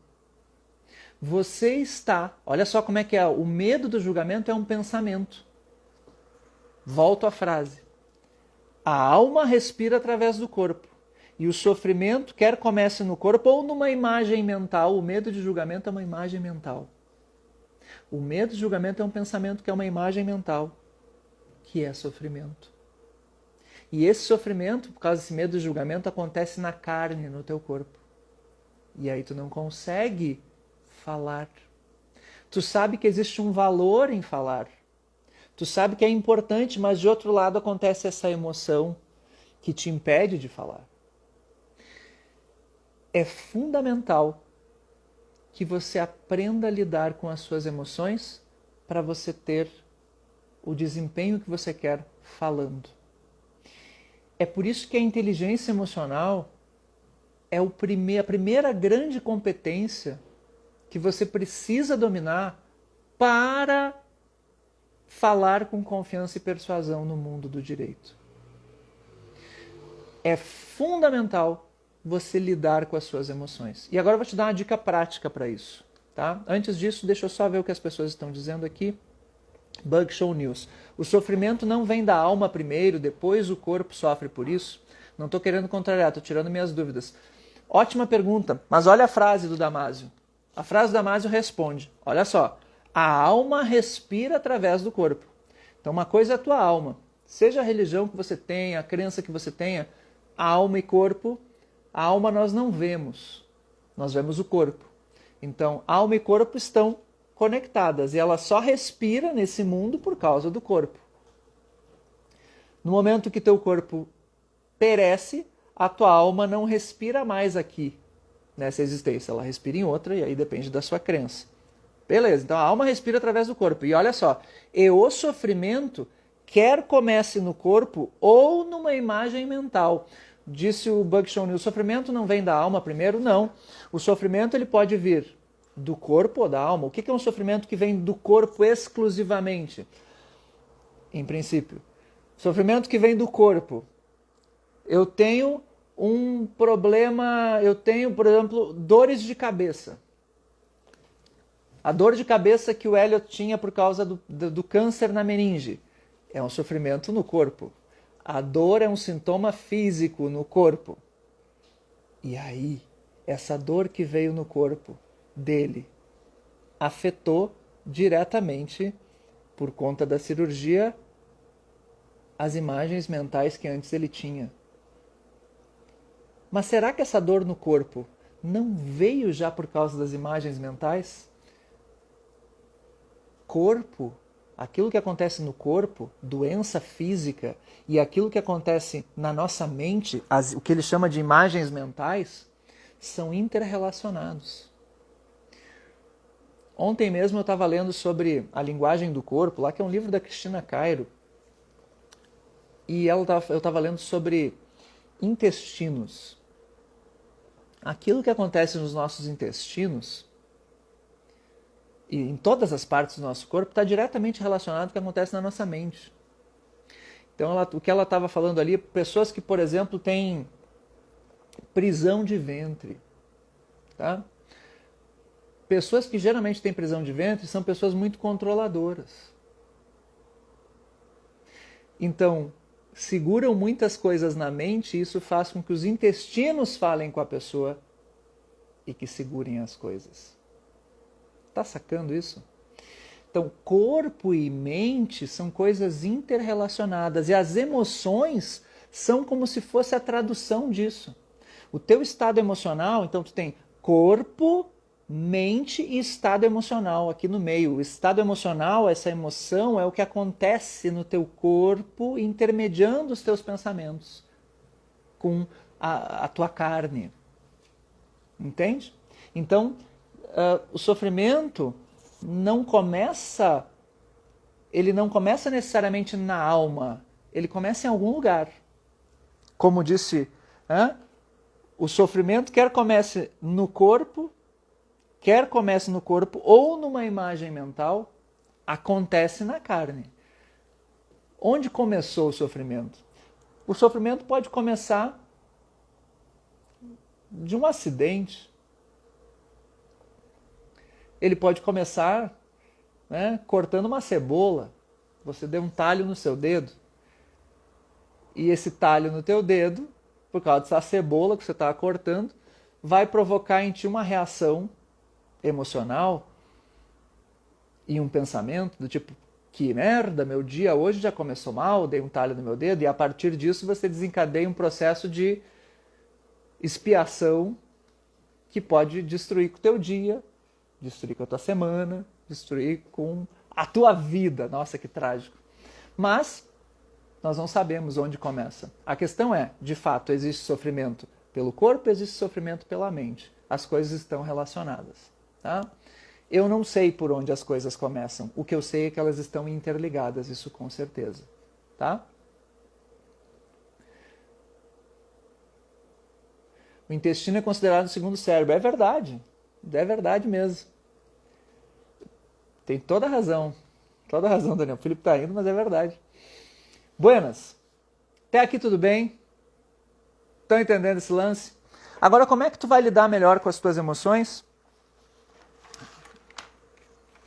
Você está, olha só como é que é, o medo do julgamento é um pensamento. Volto à frase. A alma respira através do corpo. E o sofrimento, quer comece no corpo ou numa imagem mental, o medo de julgamento é uma imagem mental. O medo de julgamento é um pensamento que é uma imagem mental, que é sofrimento. E esse sofrimento, por causa desse medo de julgamento, acontece na carne, no teu corpo. E aí tu não consegue falar. Tu sabe que existe um valor em falar. Tu sabe que é importante, mas de outro lado acontece essa emoção que te impede de falar. é fundamental que você aprenda a lidar com as suas emoções para você ter o desempenho que você quer falando. É por isso que a inteligência emocional é a primeira grande competência que você precisa dominar para falar com confiança e persuasão no mundo do direito. É fundamental você lidar com as suas emoções. E agora eu vou te dar uma dica prática para isso. Tá? Antes disso, deixa eu só ver o que as pessoas estão dizendo aqui. Bug Show News. O sofrimento não vem da alma primeiro, depois o corpo sofre por isso? Não estou querendo contrariar, estou tirando minhas dúvidas. Ótima pergunta, mas olha a frase do Damásio. A frase do Damásio responde, olha só, a alma respira através do corpo. Então uma coisa é a tua alma, seja a religião que você tenha, a crença que você tenha, alma e corpo, a alma nós não vemos, nós vemos o corpo. Então alma e corpo estão conectadas e ela só respira nesse mundo por causa do corpo. No momento que teu corpo perece, a tua alma não respira mais aqui, nessa existência, ela respira em outra e aí depende da sua crença. Beleza, então a alma respira através do corpo. E olha só, e o sofrimento quer comece no corpo ou numa imagem mental. Disse o Bug Show News, o sofrimento não vem da alma primeiro? Não. O sofrimento ele pode vir do corpo ou da alma. O que é um sofrimento que vem do corpo exclusivamente? Em princípio. Sofrimento que vem do corpo. Eu tenho um problema, eu tenho, por exemplo, dores de cabeça. A dor de cabeça que o Elliot tinha por causa do câncer na meninge é um sofrimento no corpo. A dor é um sintoma físico no corpo. E aí, essa dor que veio no corpo dele afetou diretamente, por conta da cirurgia, as imagens mentais que antes ele tinha. Mas será que essa dor no corpo não veio já por causa das imagens mentais? Corpo, aquilo que acontece no corpo, doença física, e aquilo que acontece na nossa mente, o que ele chama de imagens mentais, são interrelacionados. Ontem mesmo eu estava lendo sobre a linguagem do corpo, lá que é um livro da Cristina Cairo, e eu estava lendo sobre intestinos. Aquilo que acontece nos nossos intestinos, e em todas as partes do nosso corpo, está diretamente relacionado com o que acontece na nossa mente. Então, o que ela estava falando ali, pessoas que, por exemplo, têm prisão de ventre. Tá? Pessoas que geralmente têm prisão de ventre são pessoas muito controladoras. Então, seguram muitas coisas na mente e isso faz com que os intestinos falem com a pessoa e que segurem as coisas. Tá sacando isso? Então, corpo e mente são coisas interrelacionadas e as emoções são como se fosse a tradução disso. O teu estado emocional, então tu tem corpo, mente e estado emocional aqui no meio. O estado emocional, essa emoção, é o que acontece no teu corpo, intermediando os teus pensamentos com a tua carne. Entende? Então, o sofrimento ele não começa necessariamente na alma, ele começa em algum lugar. Como disse, o sofrimento quer comece no corpo, ou numa imagem mental, acontece na carne. Onde começou o sofrimento? O sofrimento pode começar de um acidente. Ele pode começar cortando uma cebola. Você deu um talho no seu dedo. E esse talho no teu dedo, por causa dessa cebola que você estava cortando, vai provocar em ti uma reação emocional e um pensamento do tipo, que merda, meu dia hoje já começou mal, dei um talho no meu dedo, e a partir disso você desencadeia um processo de expiação que pode destruir com o teu dia, destruir com a tua semana, destruir com a tua vida. Nossa, que trágico. Mas nós não sabemos onde começa. A questão é, de fato, existe sofrimento pelo corpo, existe sofrimento pela mente. As coisas estão relacionadas. Tá? Eu não sei por onde as coisas começam. O que eu sei é que elas estão interligadas, isso com certeza. Tá? O intestino é considerado o segundo cérebro. É verdade mesmo. Tem toda a razão, Daniel. O Felipe está indo, mas é verdade. Buenas. Até aqui tudo bem? Estão entendendo esse lance? Agora, como é que tu vai lidar melhor com as tuas emoções?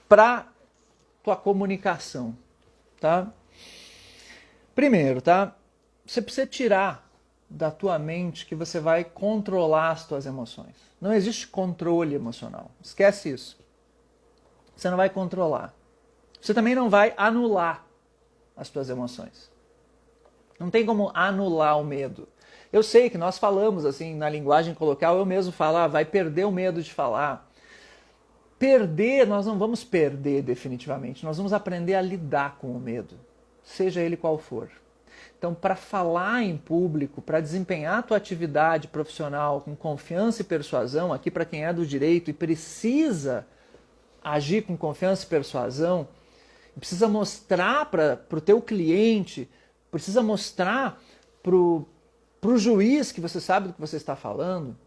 Para tua comunicação, tá? Primeiro, tá? Você precisa tirar da tua mente que você vai controlar as tuas emoções. Não existe controle emocional. Esquece isso. Você não vai controlar. Você também não vai anular as tuas emoções. Não tem como anular o medo. Eu sei que nós falamos assim na linguagem coloquial, eu mesmo falo, vai perder o medo de falar. Perder, nós não vamos perder definitivamente. Nós vamos aprender a lidar com o medo, seja ele qual for. Então, para falar em público, para desempenhar a tua atividade profissional com confiança e persuasão, aqui para quem é do direito e precisa agir com confiança e persuasão, precisa mostrar para o teu cliente, precisa mostrar para o juiz que você sabe do que você está falando,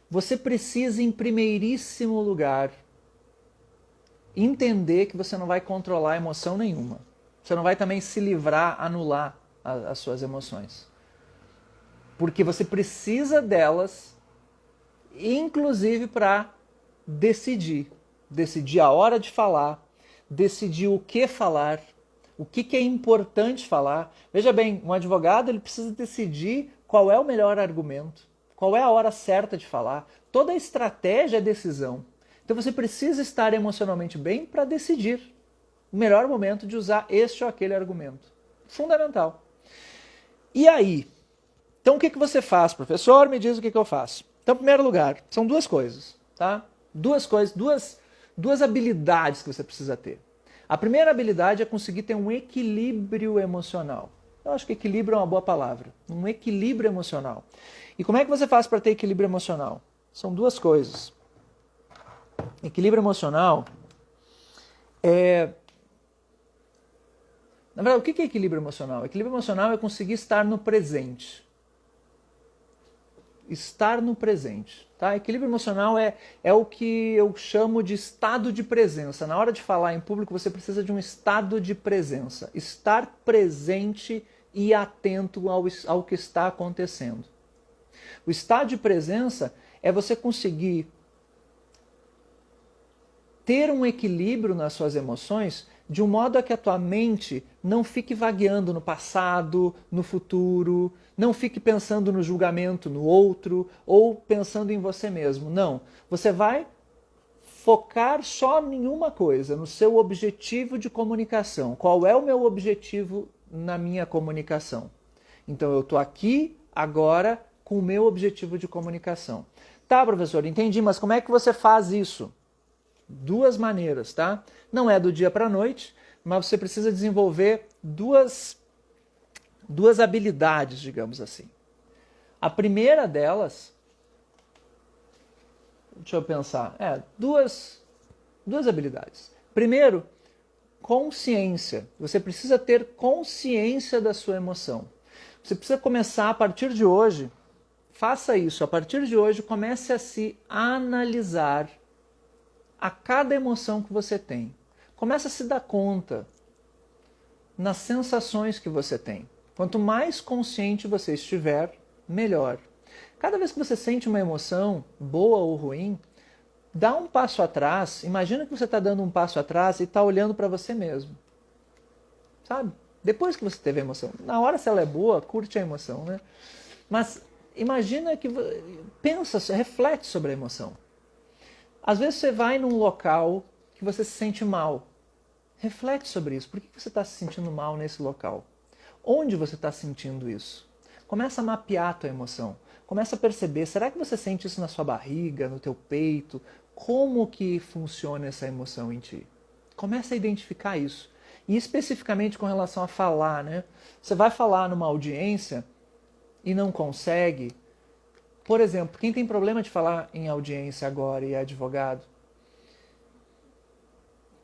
você precisa, em primeiríssimo lugar, entender que você não vai controlar emoção nenhuma. Você não vai também se livrar, anular as suas emoções. Porque você precisa delas, inclusive para decidir. Decidir a hora de falar, decidir o que falar, o que é importante falar. Veja bem, um advogado ele precisa decidir qual é o melhor argumento, qual é a hora certa de falar. Toda a estratégia é decisão. Então você precisa estar emocionalmente bem para decidir o melhor momento de usar este ou aquele argumento. Fundamental. E aí? Então o que você faz, professor? Me diz o que eu faço. Então, em primeiro lugar, são duas coisas, tá? Duas habilidades que você precisa ter. A primeira habilidade é conseguir ter um equilíbrio emocional. Eu acho que equilíbrio é uma boa palavra. Um equilíbrio emocional. E como é que você faz para ter equilíbrio emocional? São duas coisas. Equilíbrio emocional é... Na verdade, o que é equilíbrio emocional? Equilíbrio emocional é conseguir estar no presente. Estar no presente. Tá? Equilíbrio emocional é o que eu chamo de estado de presença. Na hora de falar em público, você precisa de um estado de presença. Estar presente e atento ao que está acontecendo. O estado de presença é você conseguir ter um equilíbrio nas suas emoções de um modo a que a tua mente não fique vagueando no passado, no futuro, não fique pensando no julgamento no outro ou pensando em você mesmo. Não, você vai focar só em uma coisa, no seu objetivo de comunicação. Qual é o meu objetivo na minha comunicação? Então eu estou aqui agora com o meu objetivo de comunicação. Tá, professor, entendi, mas como é que você faz isso? Duas maneiras, tá? Não é do dia para a noite, mas você precisa desenvolver duas habilidades, digamos assim. A primeira delas, deixa eu pensar, duas habilidades. Primeiro, consciência. Você precisa ter consciência da sua emoção. Você precisa começar a partir de hoje, faça isso, a partir de hoje comece a se analisar a cada emoção que você tem. Comece a se dar conta nas sensações que você tem. Quanto mais consciente você estiver, melhor. Cada vez que você sente uma emoção, boa ou ruim, dá um passo atrás. Imagina que você está dando um passo atrás e está olhando para você mesmo. Sabe? Depois que você teve a emoção. Na hora, se ela é boa, curte a emoção, né? Mas imagina que... Pensa, reflete sobre a emoção. Às vezes você vai num local que você se sente mal. Reflete sobre isso. Por que você está se sentindo mal nesse local? Onde você está sentindo isso? Começa a mapear a tua emoção. Começa a perceber, será que você sente isso na sua barriga, no teu peito? Como que funciona essa emoção em ti? Começa a identificar isso. E especificamente com relação a falar, né? Você vai falar numa audiência e não consegue. Por exemplo, quem tem problema de falar em audiência agora e é advogado,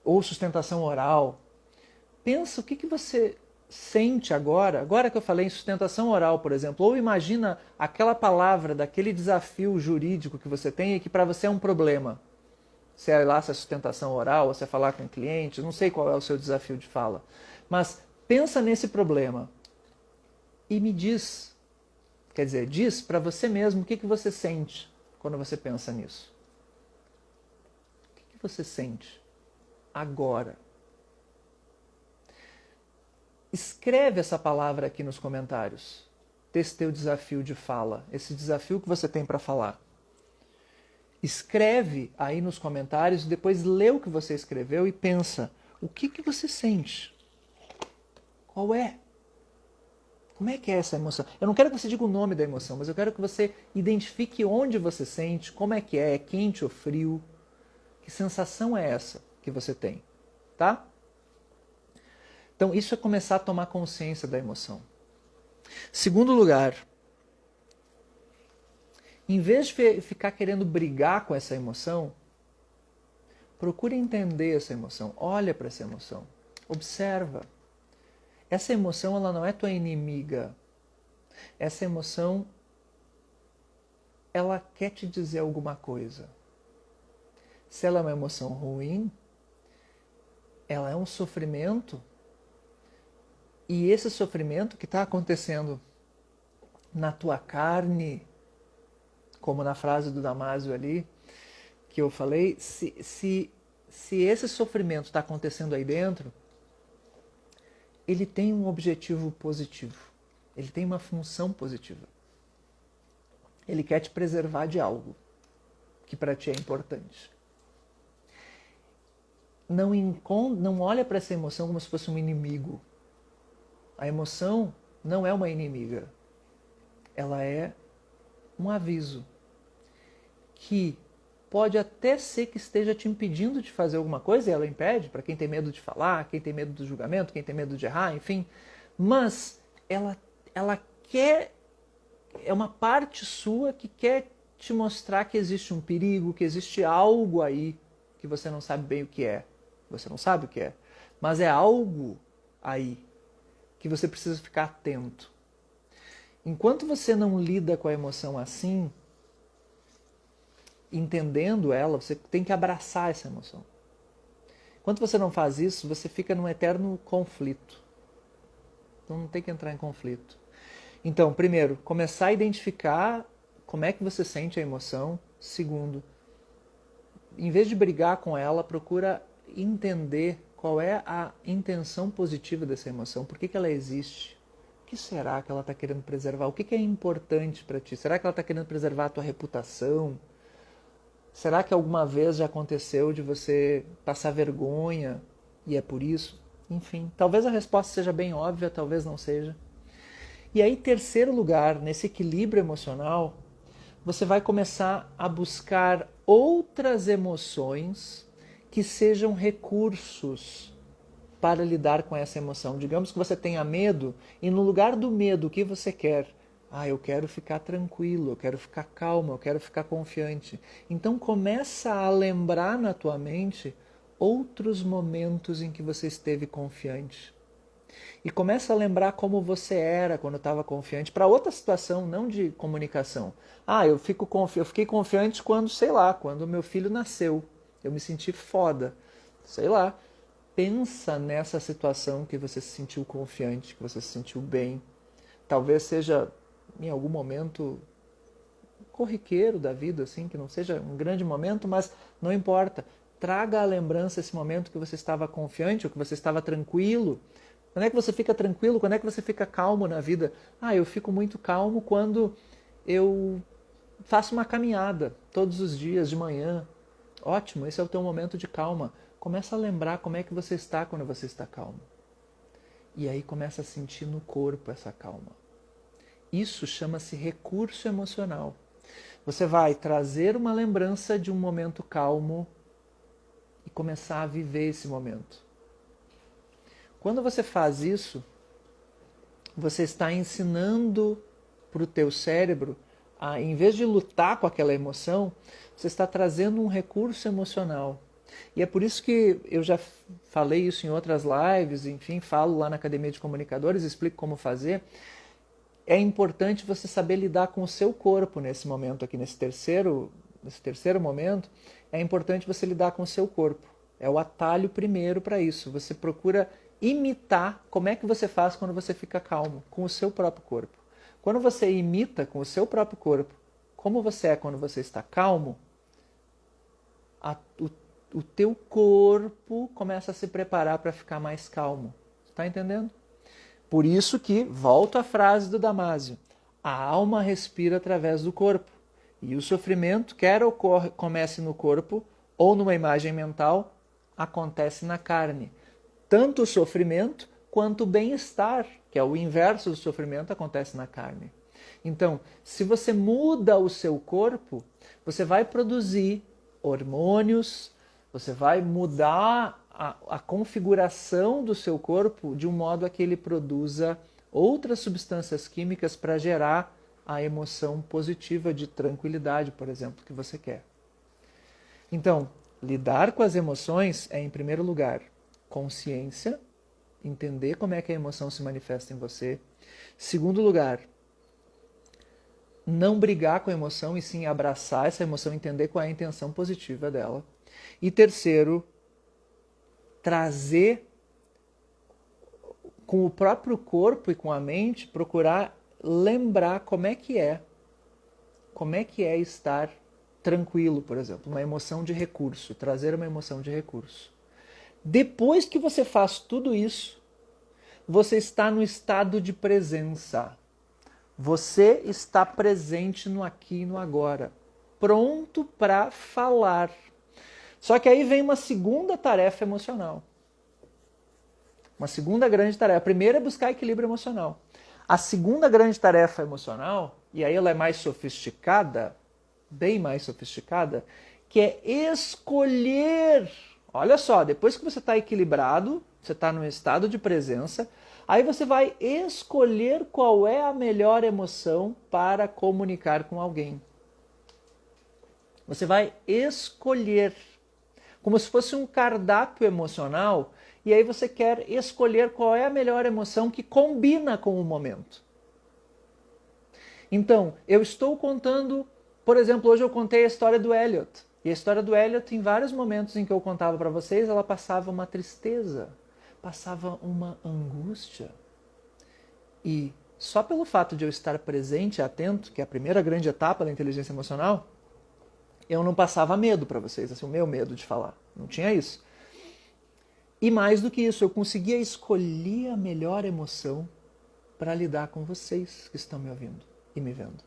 ou sustentação oral, pensa o que você sente agora que eu falei em sustentação oral, por exemplo, ou imagina aquela palavra daquele desafio jurídico que você tem e que para você é um problema. Se é lá se é sustentação oral, ou se é falar com o cliente, não sei qual é o seu desafio de fala. Mas pensa nesse problema e me diz, quer dizer, diz para você mesmo o que você sente quando você pensa nisso. O que você sente agora? Escreve essa palavra aqui nos comentários, desse teu desafio de fala, esse desafio que você tem para falar. Escreve aí nos comentários, depois lê o que você escreveu e pensa, o que você sente? Qual é? Como é que é essa emoção? Eu não quero que você diga o nome da emoção, mas eu quero que você identifique onde você sente, como é quente ou frio, que sensação é essa que você tem, tá? Então, isso é começar a tomar consciência da emoção. Segundo lugar, em vez de ficar querendo brigar com essa emoção, procure entender essa emoção. Olha para essa emoção. Observa. Essa emoção ela não é tua inimiga. Essa emoção ela quer te dizer alguma coisa. Se ela é uma emoção ruim, ela é um sofrimento. E esse sofrimento que está acontecendo na tua carne, como na frase do Damásio ali, que eu falei, se esse sofrimento está acontecendo aí dentro, ele tem um objetivo positivo. Ele tem uma função positiva. Ele quer te preservar de algo que para ti é importante. Não olha para essa emoção como se fosse um inimigo. A emoção não é uma inimiga. Ela é um aviso que pode até ser que esteja te impedindo de fazer alguma coisa, e ela impede, para quem tem medo de falar, quem tem medo do julgamento, quem tem medo de errar, enfim. Mas ela quer, é uma parte sua que quer te mostrar que existe um perigo, que existe algo aí que você não sabe bem o que é. Você não sabe o que é, mas é algo aí que você precisa ficar atento. Enquanto você não lida com a emoção assim, entendendo ela, você tem que abraçar essa emoção. Enquanto você não faz isso, você fica num eterno conflito. Então não tem que entrar em conflito. Então, primeiro, começar a identificar como é que você sente a emoção. Segundo, em vez de brigar com ela, procura entender qual é a intenção positiva dessa emoção, por que ela existe, o que será que ela está querendo preservar, o que é importante para ti, será que ela está querendo preservar a tua reputação, será que alguma vez já aconteceu de você passar vergonha e é por isso? Enfim, talvez a resposta seja bem óbvia, talvez não seja. E aí, terceiro lugar, nesse equilíbrio emocional, você vai começar a buscar outras emoções que sejam recursos para lidar com essa emoção. Digamos que você tenha medo e no lugar do medo, o que você quer? Eu quero ficar tranquilo, eu quero ficar calmo, eu quero ficar confiante. Então começa a lembrar na tua mente outros momentos em que você esteve confiante. E começa a lembrar como você era quando estava confiante para outra situação, não de comunicação. Eu fiquei confiante quando, sei lá, quando meu filho nasceu. Eu me senti foda. Sei lá. Pensa nessa situação que você se sentiu confiante, que você se sentiu bem. Talvez seja em algum momento corriqueiro da vida, assim, que não seja um grande momento, mas não importa. Traga à lembrança esse momento que você estava confiante ou que você estava tranquilo. Quando é que você fica tranquilo? Quando é que você fica calmo na vida? Eu fico muito calmo quando eu faço uma caminhada todos os dias de manhã. Ótimo, esse é o teu momento de calma. Começa a lembrar como é que você está quando você está calmo. E aí começa a sentir no corpo essa calma. Isso chama-se recurso emocional. Você vai trazer uma lembrança de um momento calmo e começar a viver esse momento. Quando você faz isso, você está ensinando para o teu cérebro em vez de lutar com aquela emoção, você está trazendo um recurso emocional. E é por isso que eu já falei isso em outras lives, enfim, falo lá na Academia de Comunicadores, explico como fazer. É importante você saber lidar com o seu corpo nesse momento aqui, nesse terceiro momento. É importante você lidar com o seu corpo. É o atalho primeiro para isso. Você procura imitar como é que você faz quando você fica calmo, com o seu próprio corpo. Quando você imita com o seu próprio corpo como você é quando você está calmo, o teu corpo começa a se preparar para ficar mais calmo. Está entendendo? Por isso que, volto à frase do Damásio, a alma respira através do corpo. E o sofrimento, quer comece no corpo ou numa imagem mental, acontece na carne. Tanto o sofrimento quanto o bem-estar, que é o inverso do sofrimento, acontece na carne. Então, se você muda o seu corpo, você vai produzir hormônios, você vai mudar a configuração do seu corpo de um modo a que ele produza outras substâncias químicas para gerar a emoção positiva de tranquilidade, por exemplo, que você quer. Então, lidar com as emoções é, em primeiro lugar, consciência, entender como é que a emoção se manifesta em você. Segundo lugar, não brigar com a emoção e sim abraçar essa emoção, entender qual é a intenção positiva dela. E terceiro, trazer com o próprio corpo e com a mente, procurar lembrar como é que é estar tranquilo, por exemplo, uma emoção de recurso, trazer uma emoção de recurso. Depois que você faz tudo isso, você está no estado de presença. Você está presente no aqui e no agora, pronto para falar. Só que aí vem uma segunda tarefa emocional. Uma segunda grande tarefa. A primeira é buscar equilíbrio emocional. A segunda grande tarefa emocional, e aí ela é mais sofisticada, bem mais sofisticada, que é escolher. Olha só, depois que você está equilibrado, você está num estado de presença, aí você vai escolher qual é a melhor emoção para comunicar com alguém. Você vai escolher, como se fosse um cardápio emocional, e aí você quer escolher qual é a melhor emoção que combina com o momento. Então, eu estou contando, por exemplo, hoje eu contei a história do Elliot. E a história do Elliot, em vários momentos em que eu contava para vocês, ela passava uma tristeza, passava uma angústia. E só pelo fato de eu estar presente e atento, que é a primeira grande etapa da inteligência emocional, eu não passava medo para vocês, assim, o meu medo de falar. Não tinha isso. E mais do que isso, eu conseguia escolher a melhor emoção para lidar com vocês que estão me ouvindo e me vendo.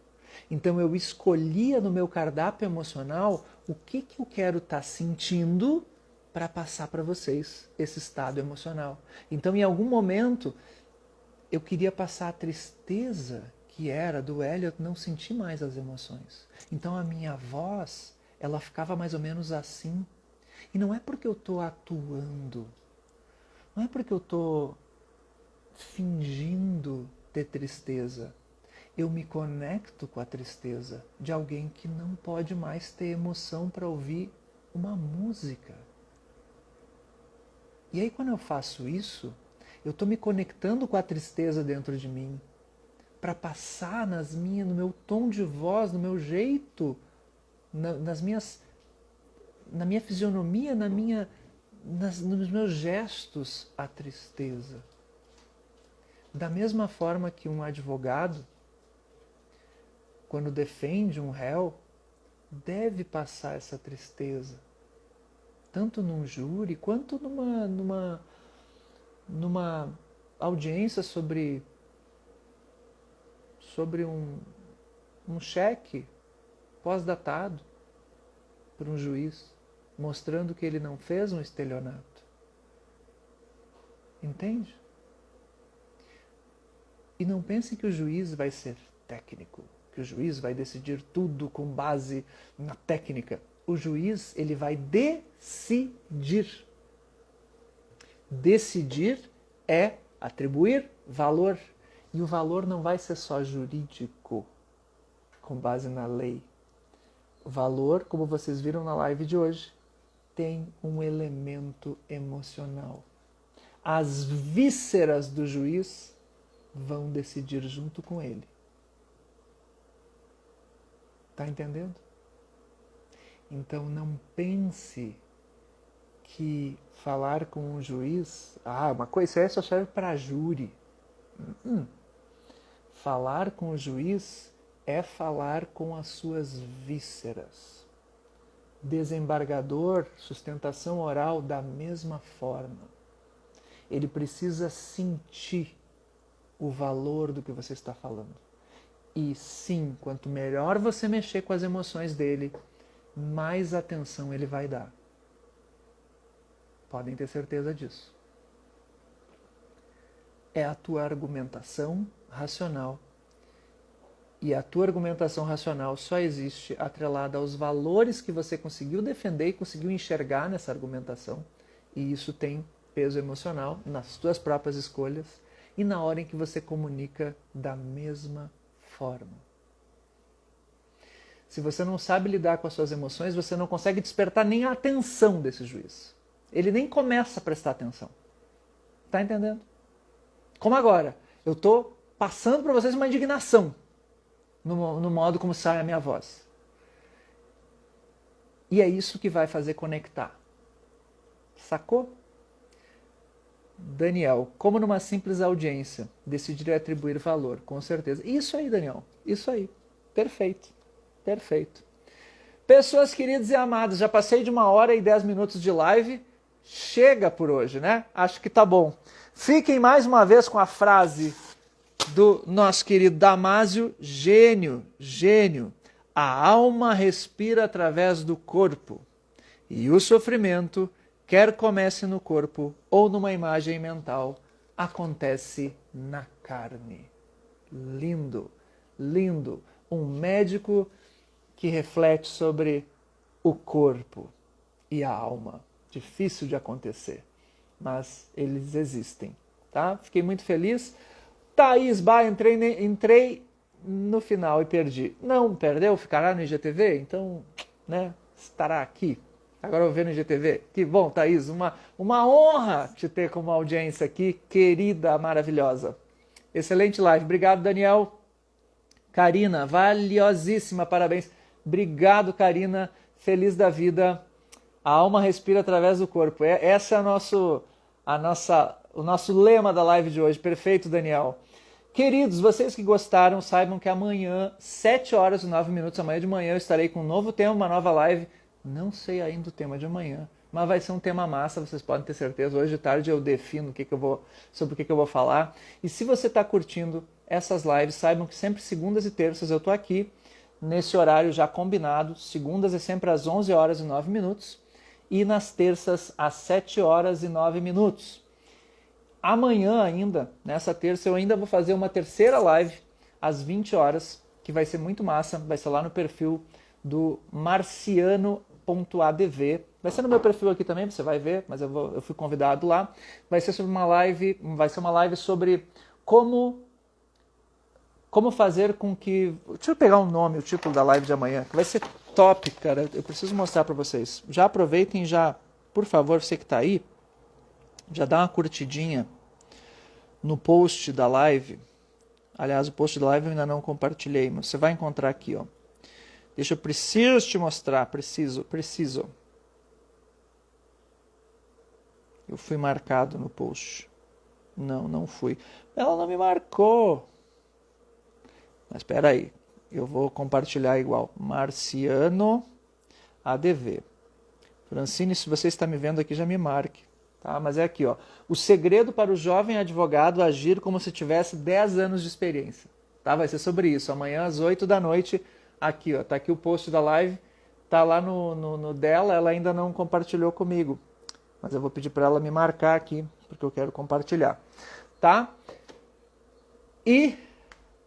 Então eu escolhia no meu cardápio emocional o que eu quero estar sentindo para passar para vocês esse estado emocional. Então em algum momento eu queria passar a tristeza que era do Elliot não sentir mais as emoções. Então a minha voz, ela ficava mais ou menos assim. E não é porque eu estou atuando, não é porque eu estou fingindo ter tristeza. Eu me conecto com a tristeza de alguém que não pode mais ter emoção para ouvir uma música. E aí quando eu faço isso, eu estou me conectando com a tristeza dentro de mim para passar no meu tom de voz, no meu jeito, na minha fisionomia, nos meus gestos, a tristeza. Da mesma forma que um advogado, quando defende um réu, deve passar essa tristeza, tanto num júri quanto numa audiência sobre um cheque pós-datado por um juiz, mostrando que ele não fez um estelionato. Entende? E não pense que o juiz vai ser técnico, que o juiz vai decidir tudo com base na técnica. O juiz, ele vai decidir. Decidir é atribuir valor. E o valor não vai ser só jurídico. com base na lei. O valor, como vocês viram na live de hoje, tem um elemento emocional. As vísceras do juiz vão decidir junto com ele. Tá entendendo? Então não pense que falar com um juiz, uma coisa, isso aí só serve para júri. Falar com o juiz é falar com as suas vísceras. Desembargador, sustentação oral, da mesma forma. Ele precisa sentir o valor do que você está falando. E sim, quanto melhor você mexer com as emoções dele, mais atenção ele vai dar. Podem ter certeza disso. É a tua argumentação racional. E a tua argumentação racional só existe atrelada aos valores que você conseguiu defender e conseguiu enxergar nessa argumentação. E isso tem peso emocional nas tuas próprias escolhas e na hora em que você comunica da mesma forma. Se você não sabe lidar com as suas emoções, você não consegue despertar nem a atenção desse juiz. Ele nem começa a prestar atenção. Tá entendendo? Como agora, eu estou passando para vocês uma indignação no modo como sai a minha voz. E é isso que vai fazer conectar. Sacou? Daniel, como numa simples audiência, decidir atribuir valor, com certeza. Isso aí, Daniel. Isso aí. Perfeito. Perfeito. Pessoas queridas e amadas, já passei de 1h10 de live. Chega por hoje, né? Acho que tá bom. Fiquem mais uma vez com a frase do nosso querido Damásio, gênio, gênio. A alma respira através do corpo e o sofrimento, quer comece no corpo ou numa imagem mental, acontece na carne. Lindo, lindo. Um médico que reflete sobre o corpo e a alma. Difícil de acontecer, mas eles existem, tá? Fiquei muito feliz. Thaís, entrei no final e perdi. Não perdeu? Ficará no IGTV? Então, né, estará aqui. Agora eu vou ver no IGTV. Que bom, Thaís, uma honra te ter como audiência aqui, querida, maravilhosa. Excelente live. Obrigado, Daniel. Karina, valiosíssima, parabéns. Obrigado, Karina. Feliz da vida. A alma respira através do corpo. Esse é o nosso lema da live de hoje. Perfeito, Daniel. Queridos, vocês que gostaram, saibam que amanhã, 7h09, amanhã de manhã, eu estarei com um novo tema, uma nova live. Não sei ainda o tema de amanhã, mas vai ser um tema massa, vocês podem ter certeza. Hoje de tarde eu defino sobre o que eu vou falar. E se você está curtindo essas lives, saibam que sempre segundas e terças eu estou aqui, nesse horário já combinado. Segundas é sempre às 11h09. E nas terças, às 7h09. Amanhã ainda, nessa terça, eu ainda vou fazer uma terceira live, às 20h, que vai ser muito massa. Vai ser lá no perfil do marciano.adv. Vai ser no meu perfil aqui também, você vai ver, mas eu fui convidado lá. Vai ser uma live sobre como fazer com que... Deixa eu pegar um nome, o título da live de amanhã, que vai ser top, cara. Eu preciso mostrar para vocês. Já aproveitem, por favor, você que está aí, já dá uma curtidinha no post da live. Aliás, o post da live eu ainda não compartilhei, mas você vai encontrar aqui, ó. Eu preciso te mostrar, preciso. Eu fui marcado no post. Não fui. Ela não me marcou. Mas espera aí, eu vou compartilhar igual. Marciano ADV. Francine, se você está me vendo aqui, já me marque. Tá? Mas é aqui, ó. O segredo para o jovem advogado agir como se tivesse 10 anos de experiência. Tá? Vai ser sobre isso. Amanhã às 8h, aqui, ó. Tá aqui o post da live. Tá lá no dela, ela ainda não compartilhou comigo. Mas eu vou pedir para ela me marcar aqui, porque eu quero compartilhar. Tá? E...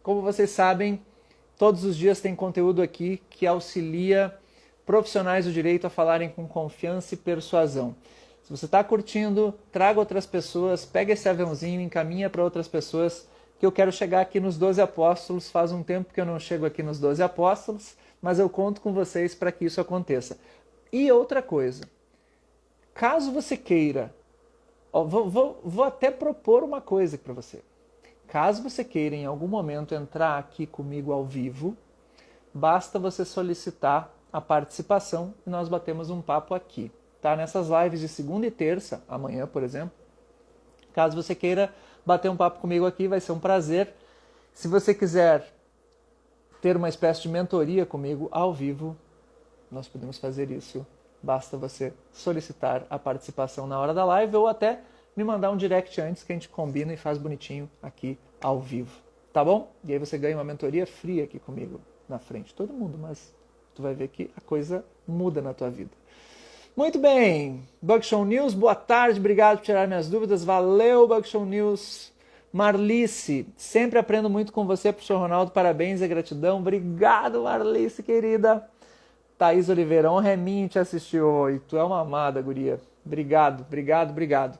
como vocês sabem, todos os dias tem conteúdo aqui que auxilia profissionais do direito a falarem com confiança e persuasão. Se você está curtindo, traga outras pessoas, pega esse aviãozinho, encaminha para outras pessoas que eu quero chegar aqui nos 12 apóstolos. Faz um tempo que eu não chego aqui nos 12 apóstolos, mas eu conto com vocês para que isso aconteça. E outra coisa, caso você queira, vou até propor uma coisa para você. Caso você queira em algum momento entrar aqui comigo ao vivo, basta você solicitar a participação e nós batemos um papo aqui. Tá? Nessas lives de segunda e terça, amanhã, por exemplo, caso você queira bater um papo comigo aqui, vai ser um prazer. Se você quiser ter uma espécie de mentoria comigo ao vivo, nós podemos fazer isso. Basta você solicitar a participação na hora da live ou até me mandar um direct antes que a gente combina e faz bonitinho aqui ao vivo. Tá bom? E aí você ganha uma mentoria fria aqui comigo na frente. Todo mundo, mas tu vai ver que a coisa muda na tua vida. Muito bem, Bug Show News, boa tarde, obrigado por tirar minhas dúvidas, valeu Bug Show News. Marlice, sempre aprendo muito com você, professor Ronaldo, parabéns e gratidão, obrigado Marlice, querida. Thaís Oliveira, honra é minha te assistir hoje, tu é uma amada, guria, obrigado, obrigado, obrigado.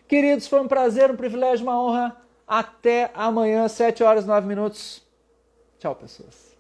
Queridos, foi um prazer, um privilégio, uma honra, até amanhã, 7 horas e 9 minutos. Tchau, pessoas.